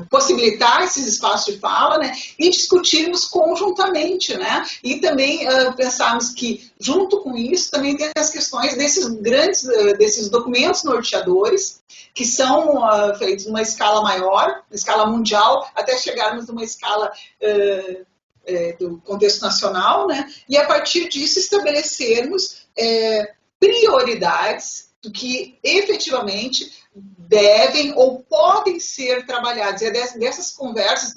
possibilitar esses espaços de fala, né, e discutirmos conjuntamente, né, e também pensarmos que, junto com isso, também tem as questões desses grandes, desses documentos norteadores, que são feitos numa escala maior, escala mundial, até chegarmos numa escala do contexto nacional, né, e a partir disso estabelecermos prioridades do que efetivamente devem ou podem ser trabalhados. É dessas conversas,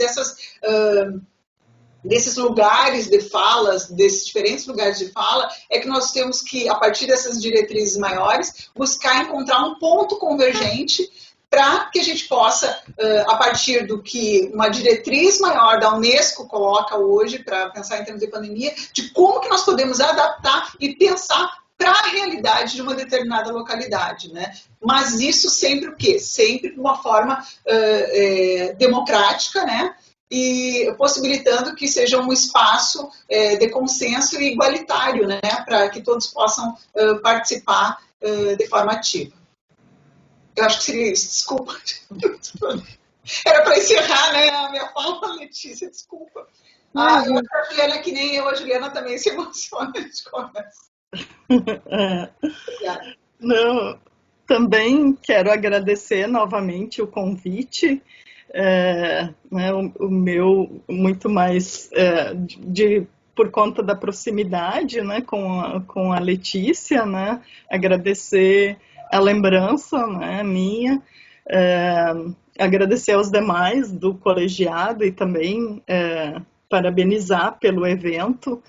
desses lugares de falas, desses diferentes lugares de fala, é que nós temos que, a partir dessas diretrizes maiores, buscar encontrar um ponto convergente para que a gente possa, a partir do que uma diretriz maior da Unesco coloca hoje, para pensar em termos de pandemia, de como que nós podemos adaptar e pensar para a realidade de uma determinada localidade, né? Mas isso sempre o quê? Sempre de uma forma democrática, né? E possibilitando que seja um espaço de consenso e igualitário, né? Para que todos possam participar de forma ativa. Eu acho que seria isso, desculpa. Era para encerrar, né, a minha fala, Letícia, desculpa. Eu acho que a Juliana, que nem eu, a Juliana também se emociona de conversa. Não, também quero agradecer novamente o convite, né, o meu muito mais por conta da proximidade, né, com a Letícia, né, agradecer a lembrança, né, minha, agradecer aos demais do colegiado e também parabenizar pelo evento.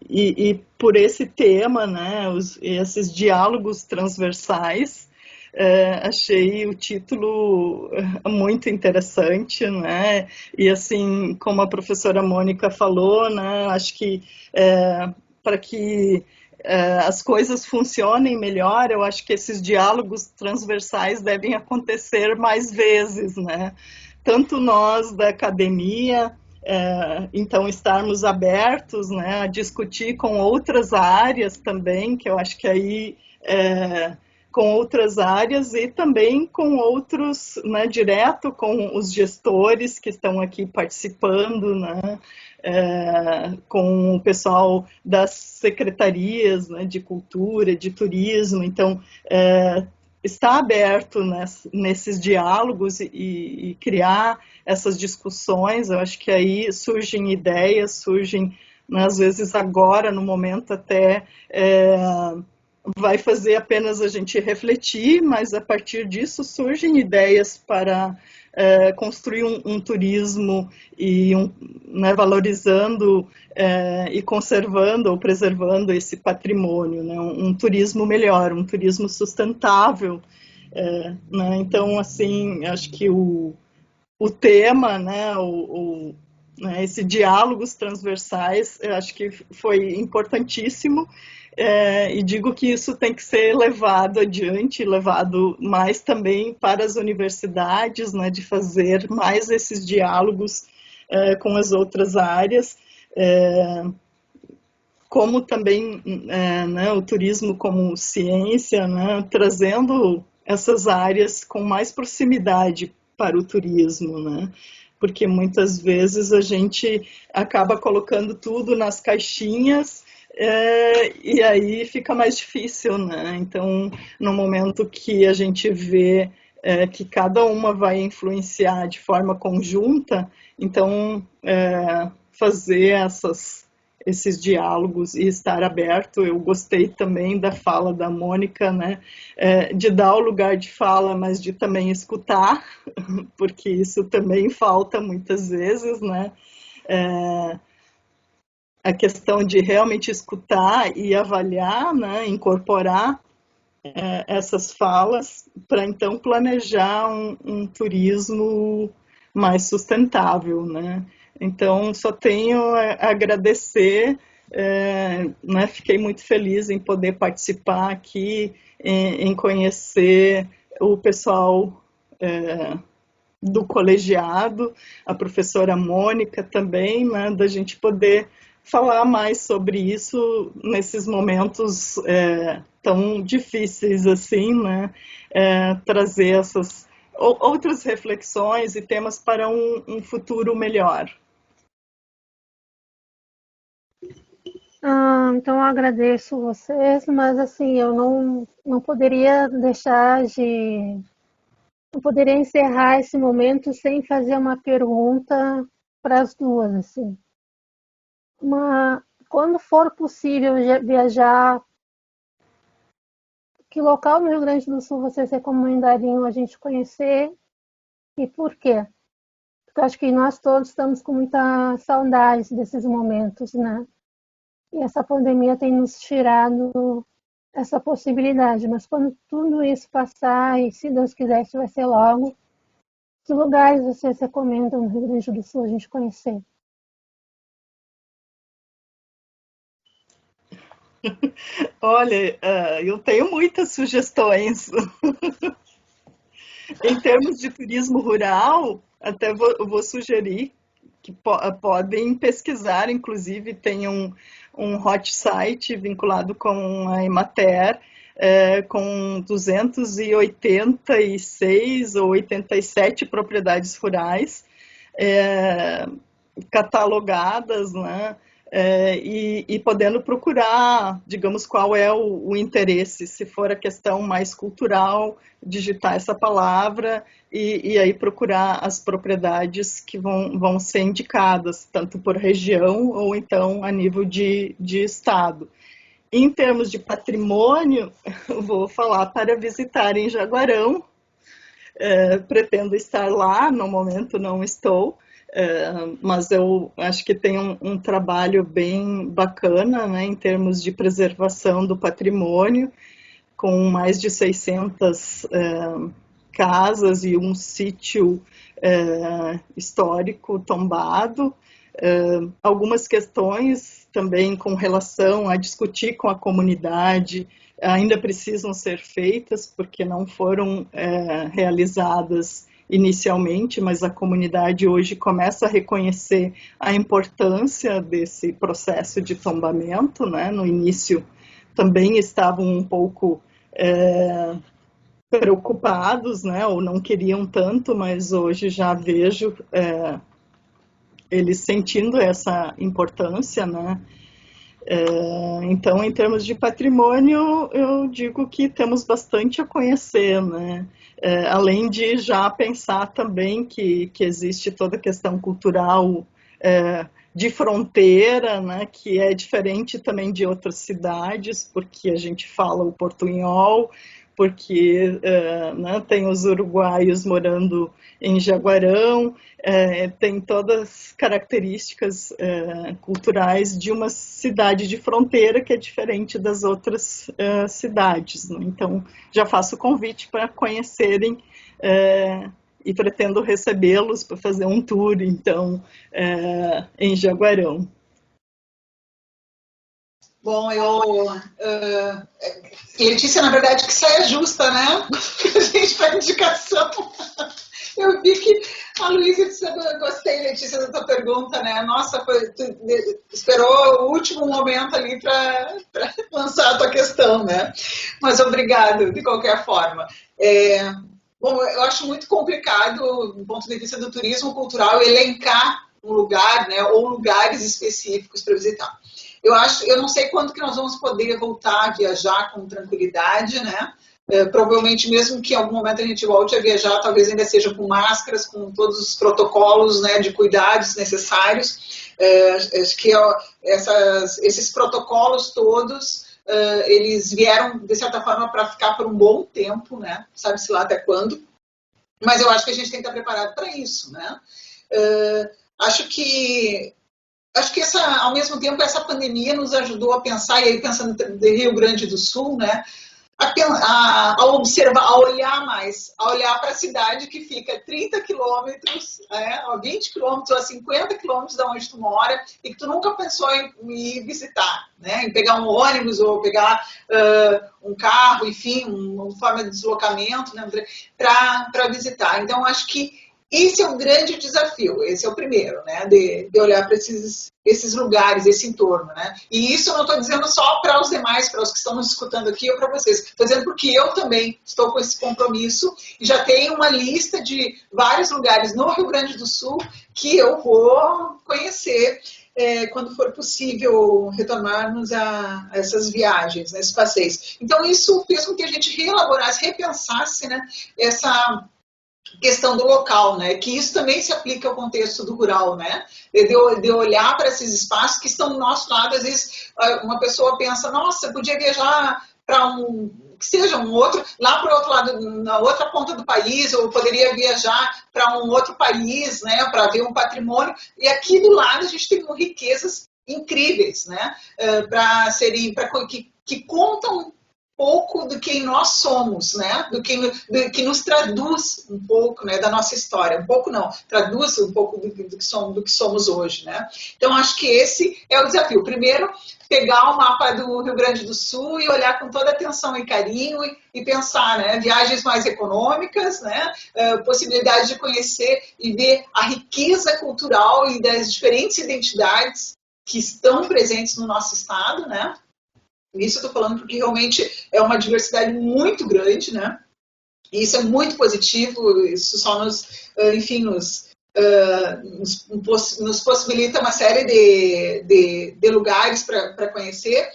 E por esse tema, né, esses diálogos transversais, achei o título muito interessante, né, e assim, como a professora Mônica falou, né, acho que para que as coisas funcionem melhor, eu acho que esses diálogos transversais devem acontecer mais vezes, né, tanto nós da academia, então estarmos abertos, né, a discutir com outras áreas também, que eu acho que aí com outras áreas e também com outros, né, direto com os gestores que estão aqui participando, né, com o pessoal das secretarias, né, de cultura, de turismo, então está aberto nesses diálogos e criar essas discussões. Eu acho que aí surgem ideias, surgem, né, às vezes agora, no momento até vai fazer apenas a gente refletir, mas a partir disso surgem ideias para construir um turismo e né, valorizando e conservando ou preservando esse patrimônio, né, um turismo melhor, um turismo sustentável. Né, então, assim, acho que o tema, né, né, esse diálogos transversais, eu acho que foi importantíssimo. E digo que isso tem que ser levado adiante, levado mais também para as universidades, né, de fazer mais esses diálogos com as outras áreas, como também né, o turismo como ciência, né, trazendo essas áreas com mais proximidade para o turismo, né? Porque muitas vezes a gente acaba colocando tudo nas caixinhas e aí fica mais difícil, né? Então, no momento que a gente vê que cada uma vai influenciar de forma conjunta, então fazer esses diálogos e estar aberto. Eu gostei também da fala da Mônica, né, de dar o lugar de fala, mas de também escutar, porque isso também falta muitas vezes, né, a questão de realmente escutar e avaliar, né, incorporar essas falas para então planejar um turismo mais sustentável, né. Então, só tenho a agradecer né, fiquei muito feliz em poder participar aqui, em conhecer o pessoal do colegiado, a professora Mônica também, né, da gente poder falar mais sobre isso nesses momentos tão difíceis assim, né, trazer essas outras reflexões e temas para um futuro melhor. Então eu agradeço vocês, mas assim, eu não poderia deixar de... Não poderia encerrar esse momento sem fazer uma pergunta para as duas, assim. Quando for possível viajar, que local no Rio Grande do Sul vocês recomendariam a gente conhecer e por quê? Porque eu acho que nós todos estamos com muita saudade desses momentos, né? E essa pandemia tem nos tirado essa possibilidade. Mas quando tudo isso passar, e se Deus quiser, isso vai ser logo, que lugares vocês recomendam no Rio Grande do Sul a gente conhecer? Olha, eu tenho muitas sugestões. Em termos de turismo rural, até vou sugerir que podem pesquisar, inclusive tem um hot site vinculado com a Emater, com 286 ou 87 propriedades rurais catalogadas, né? E podendo procurar, digamos, qual é o interesse, se for a questão mais cultural, digitar essa palavra e aí procurar as propriedades que vão ser indicadas, tanto por região ou então a nível de estado. Em termos de patrimônio, eu vou falar para visitar em Jaguarão, pretendo estar lá, no momento não estou, mas eu acho que tem um trabalho bem bacana, né, em termos de preservação do patrimônio, com mais de 600 casas e um sítio histórico tombado. Algumas questões também com relação a discutir com a comunidade ainda precisam ser feitas, porque não foram realizadas inicialmente, mas a comunidade hoje começa a reconhecer a importância desse processo de tombamento, né? No início também estavam um pouco preocupados, né? Ou não queriam tanto, mas hoje já vejo eles sentindo essa importância, né? Então, em termos de patrimônio, eu digo que temos bastante a conhecer, né? Além de já pensar também que existe toda a questão cultural de fronteira, né? Que é diferente também de outras cidades, porque a gente fala o portunhol, porque né, tem os uruguaios morando em Jaguarão, tem todas as características culturais de uma cidade de fronteira que é diferente das outras cidades, né? Então, já faço o convite para conhecerem e pretendo recebê-los para fazer um tour, então, em Jaguarão. Bom, Letícia, na verdade, que saia justa, né? A gente faz indicação. Eu vi que a Luísa disse, gostei, Letícia, da tua pergunta, né? Nossa, tu esperou o último momento ali para lançar a tua questão, né? Mas obrigado, de qualquer forma. Bom, eu acho muito complicado, do ponto de vista do turismo cultural, elencar um lugar, né? Ou lugares específicos para visitar. Eu não sei quando que nós vamos poder voltar a viajar com tranquilidade, né? Provavelmente mesmo que em algum momento a gente volte a viajar, talvez ainda seja com máscaras, com todos os protocolos, né, de cuidados necessários. Acho que esses protocolos todos, eles vieram, de certa forma, para ficar por um bom tempo, né? Sabe-se lá até quando. Mas eu acho que a gente tem que estar preparado para isso, né? Acho que ao mesmo tempo, essa pandemia nos ajudou a pensar, e aí pensando de Rio Grande do Sul, né? a observar, a olhar mais, a olhar para a cidade que fica 30 quilômetros, 20 quilômetros ou 50 quilômetros de onde tu mora e que tu nunca pensou em ir visitar, né? Em pegar um ônibus ou pegar um carro, enfim, uma forma de deslocamento, né? Para visitar. Então, acho que esse é o grande desafio, esse é o primeiro, né? De olhar para esses lugares, esse entorno, né? E isso eu não estou dizendo só para os demais, para os que estão nos escutando aqui ou para vocês. Estou dizendo porque eu também estou com esse compromisso e já tenho uma lista de vários lugares no Rio Grande do Sul que eu vou conhecer quando for possível retornarmos a essas viagens, né, esses passeios. Então isso fez com que a gente reelaborasse, repensasse, né, essa questão do local, né? Que isso também se aplica ao contexto do rural, né? De olhar para esses espaços que estão do nosso lado. Às vezes uma pessoa pensa, nossa, eu podia viajar para que seja um outro, lá para o outro lado, na outra ponta do país, ou poderia viajar para um outro país, né? Para ver um patrimônio. E aqui do lado a gente tem riquezas incríveis, né? Que contam pouco do que nós somos, né? Do que nos traduz um pouco, né, da nossa história. Um pouco não, traduz um pouco do que somos hoje, né? Então, acho que esse é o desafio. Primeiro, pegar o mapa do Rio Grande do Sul e olhar com toda atenção e carinho e pensar, né? Viagens mais econômicas, né? Possibilidade de conhecer e ver a riqueza cultural e das diferentes identidades que estão presentes no nosso estado, né? Isso eu estou falando porque realmente é uma diversidade muito grande, né? E isso é muito positivo, isso só nos possibilita uma série de lugares para conhecer.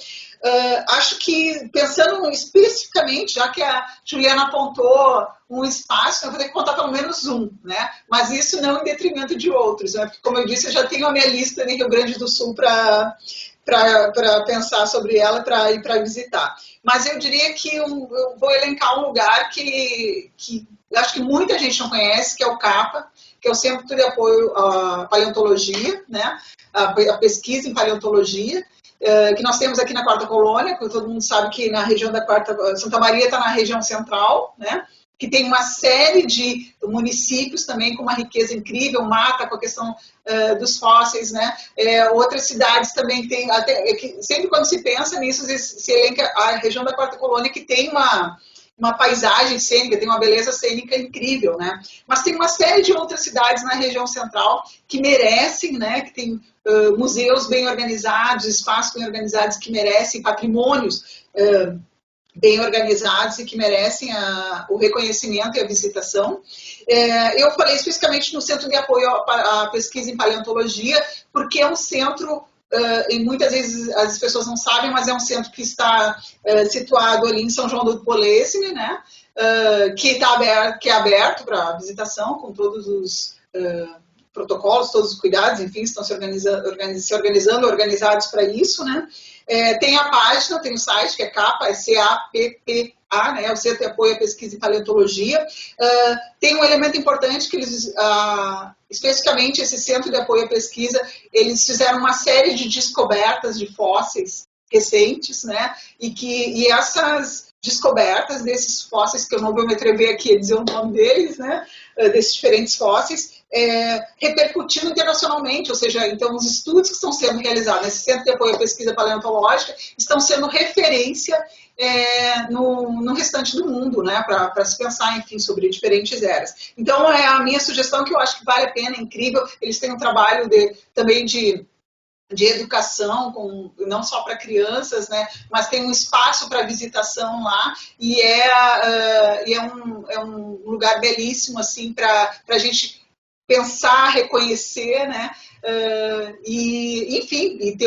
Acho que, pensando especificamente, já que a Juliana apontou um espaço, eu vou ter que contar pelo menos um, né? Mas isso não em detrimento de outros, né? Porque, como eu disse, eu já tenho a minha lista de Rio Grande do Sul para pensar sobre ela, para ir para visitar. Mas eu diria que eu vou elencar um lugar que acho que muita gente não conhece, que é o CAPA, que é o Centro de Apoio à Paleontologia, né? A pesquisa em paleontologia, que nós temos aqui na Quarta Colônia, porque todo mundo sabe que na região da Santa Maria está na região central, né? Que tem uma série de municípios também com uma riqueza incrível, Mata, com a questão dos fósseis, né? Outras cidades também que tem, que sempre quando se pensa nisso, se elenca a região da Quarta Colônia, que tem uma paisagem cênica, tem uma beleza cênica incrível, né? Mas tem uma série de outras cidades na região central que merecem, né? Que tem museus bem organizados, espaços bem organizados que merecem, patrimônios bem organizados e que merecem o reconhecimento e a visitação. Eu falei especificamente no Centro de Apoio à Pesquisa em Paleontologia, porque é um centro, e muitas vezes as pessoas não sabem, mas é um centro que está situado ali em São João do Polesine, né? Que é aberto para visitação, com todos os protocolos, todos os cuidados, enfim, estão se organizando, organizados para isso, né? Tem a página, tem o site, que é CAPA, CAPPA, né? O Centro de Apoio à Pesquisa em Paleontologia. Tem um elemento importante que eles, especificamente esse Centro de Apoio à Pesquisa, eles fizeram uma série de descobertas de fósseis recentes, né? E essas descobertas desses fósseis, que eu não vou me atrever aqui a dizer o nome deles, né? Desses diferentes fósseis, repercutindo internacionalmente, ou seja, então os estudos que estão sendo realizados nesse Centro de Apoio à Pesquisa Paleontológica estão sendo referência no restante do mundo, né, para se pensar, enfim, sobre diferentes eras. Então, é a minha sugestão, que eu acho que vale a pena, é incrível. Eles têm um trabalho também de educação, não só para crianças, né, mas tem um espaço para visitação lá, e é um lugar belíssimo, assim, para a gente pensar, reconhecer, né, enfim, e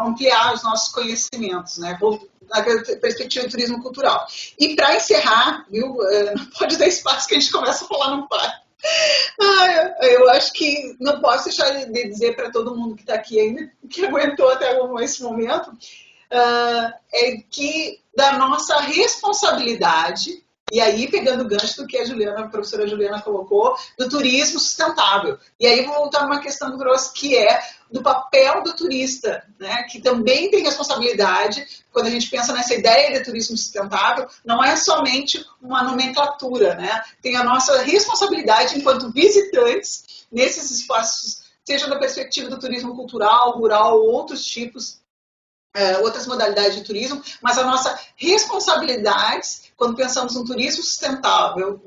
ampliar os nossos conhecimentos, né, na perspectiva do turismo cultural. E para encerrar, viu, não pode dar espaço que a gente começa a falar, não para. Eu acho que não posso deixar de dizer para todo mundo que está aqui ainda, que aguentou até esse momento, é que da nossa responsabilidade, e aí pegando o gancho do que a professora Juliana colocou, do turismo sustentável. E aí vou voltar a uma questão grossa, que é do papel do turista, né, que também tem responsabilidade. Quando a gente pensa nessa ideia de turismo sustentável, não é somente uma nomenclatura, né? Tem a nossa responsabilidade enquanto visitantes nesses espaços, seja da perspectiva do turismo cultural, rural ou outros tipos, outras modalidades de turismo, mas a nossa responsabilidade quando pensamos no turismo sustentável,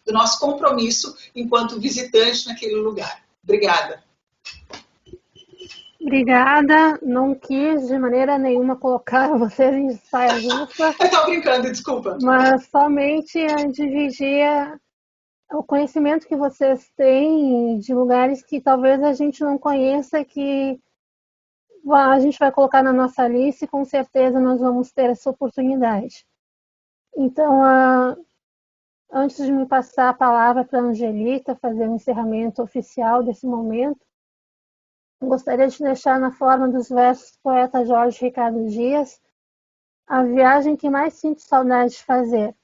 do nosso compromisso enquanto visitante naquele lugar. Obrigada. Obrigada. Não quis de maneira nenhuma colocar vocês em saia justa. Eu estava brincando, desculpa. Mas somente dividir o conhecimento que vocês têm de lugares que talvez a gente não conheça, que a gente vai colocar na nossa lista e com certeza nós vamos ter essa oportunidade. Então, antes de me passar a palavra para a Angelita fazer o encerramento oficial desse momento, gostaria de deixar na forma dos versos do poeta Jorge Ricardo Dias a viagem que mais sinto saudade de fazer.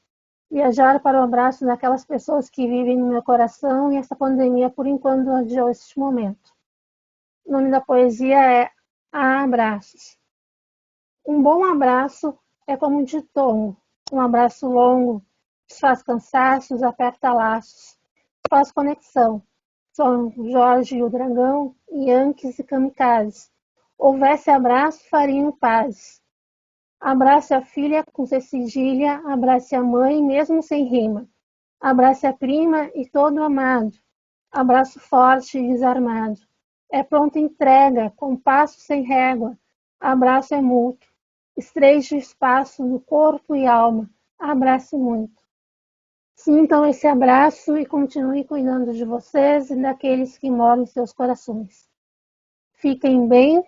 Viajar para o abraço daquelas pessoas que vivem no meu coração, e essa pandemia, por enquanto, adiou este momento. O nome da poesia é Abraços. Um bom abraço é como um ditongo, um abraço longo, desfaz cansaços, aperta laços, faz conexão. São Jorge e o Dragão, Yankees e Kamikazes. Houvesse abraço, farinha paz. Abrace a filha com C cedilha, abrace a mãe mesmo sem rima. Abrace a prima e todo amado. Abraço forte e desarmado. É pronta entrega, com passo sem régua. Abraço é mútuo. Estreite o espaço do corpo e alma. Abrace muito. Sintam esse abraço e continue cuidando de vocês e daqueles que moram em seus corações. Fiquem bem.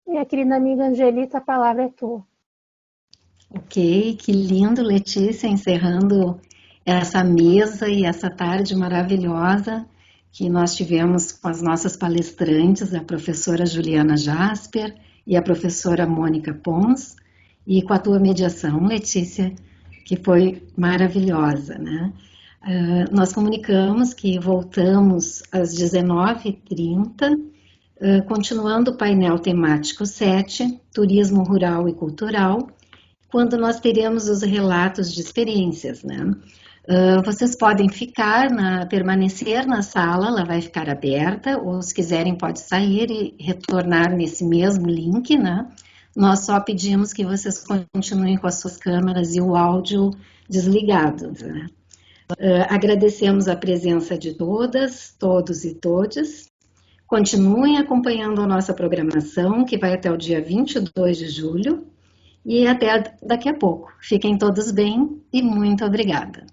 Minha querida amiga Angelita, a palavra é tua. Ok, que lindo, Letícia, encerrando essa mesa e essa tarde maravilhosa que nós tivemos com as nossas palestrantes, a professora Juliana Jasper e a professora Mônica Pons, e com a tua mediação, Letícia, que foi maravilhosa, né? Nós comunicamos que voltamos às 19h30, continuando o painel temático 7, Turismo Rural e Cultural, quando nós teremos os relatos de experiências, né? Vocês podem permanecer na sala, ela vai ficar aberta, ou se quiserem pode sair e retornar nesse mesmo link, né? Nós só pedimos que vocês continuem com as suas câmeras e o áudio desligados, né? Agradecemos a presença de todas, todos e todes. Continuem acompanhando a nossa programação, que vai até o dia 22 de julho. E até daqui a pouco. Fiquem todos bem e muito obrigada.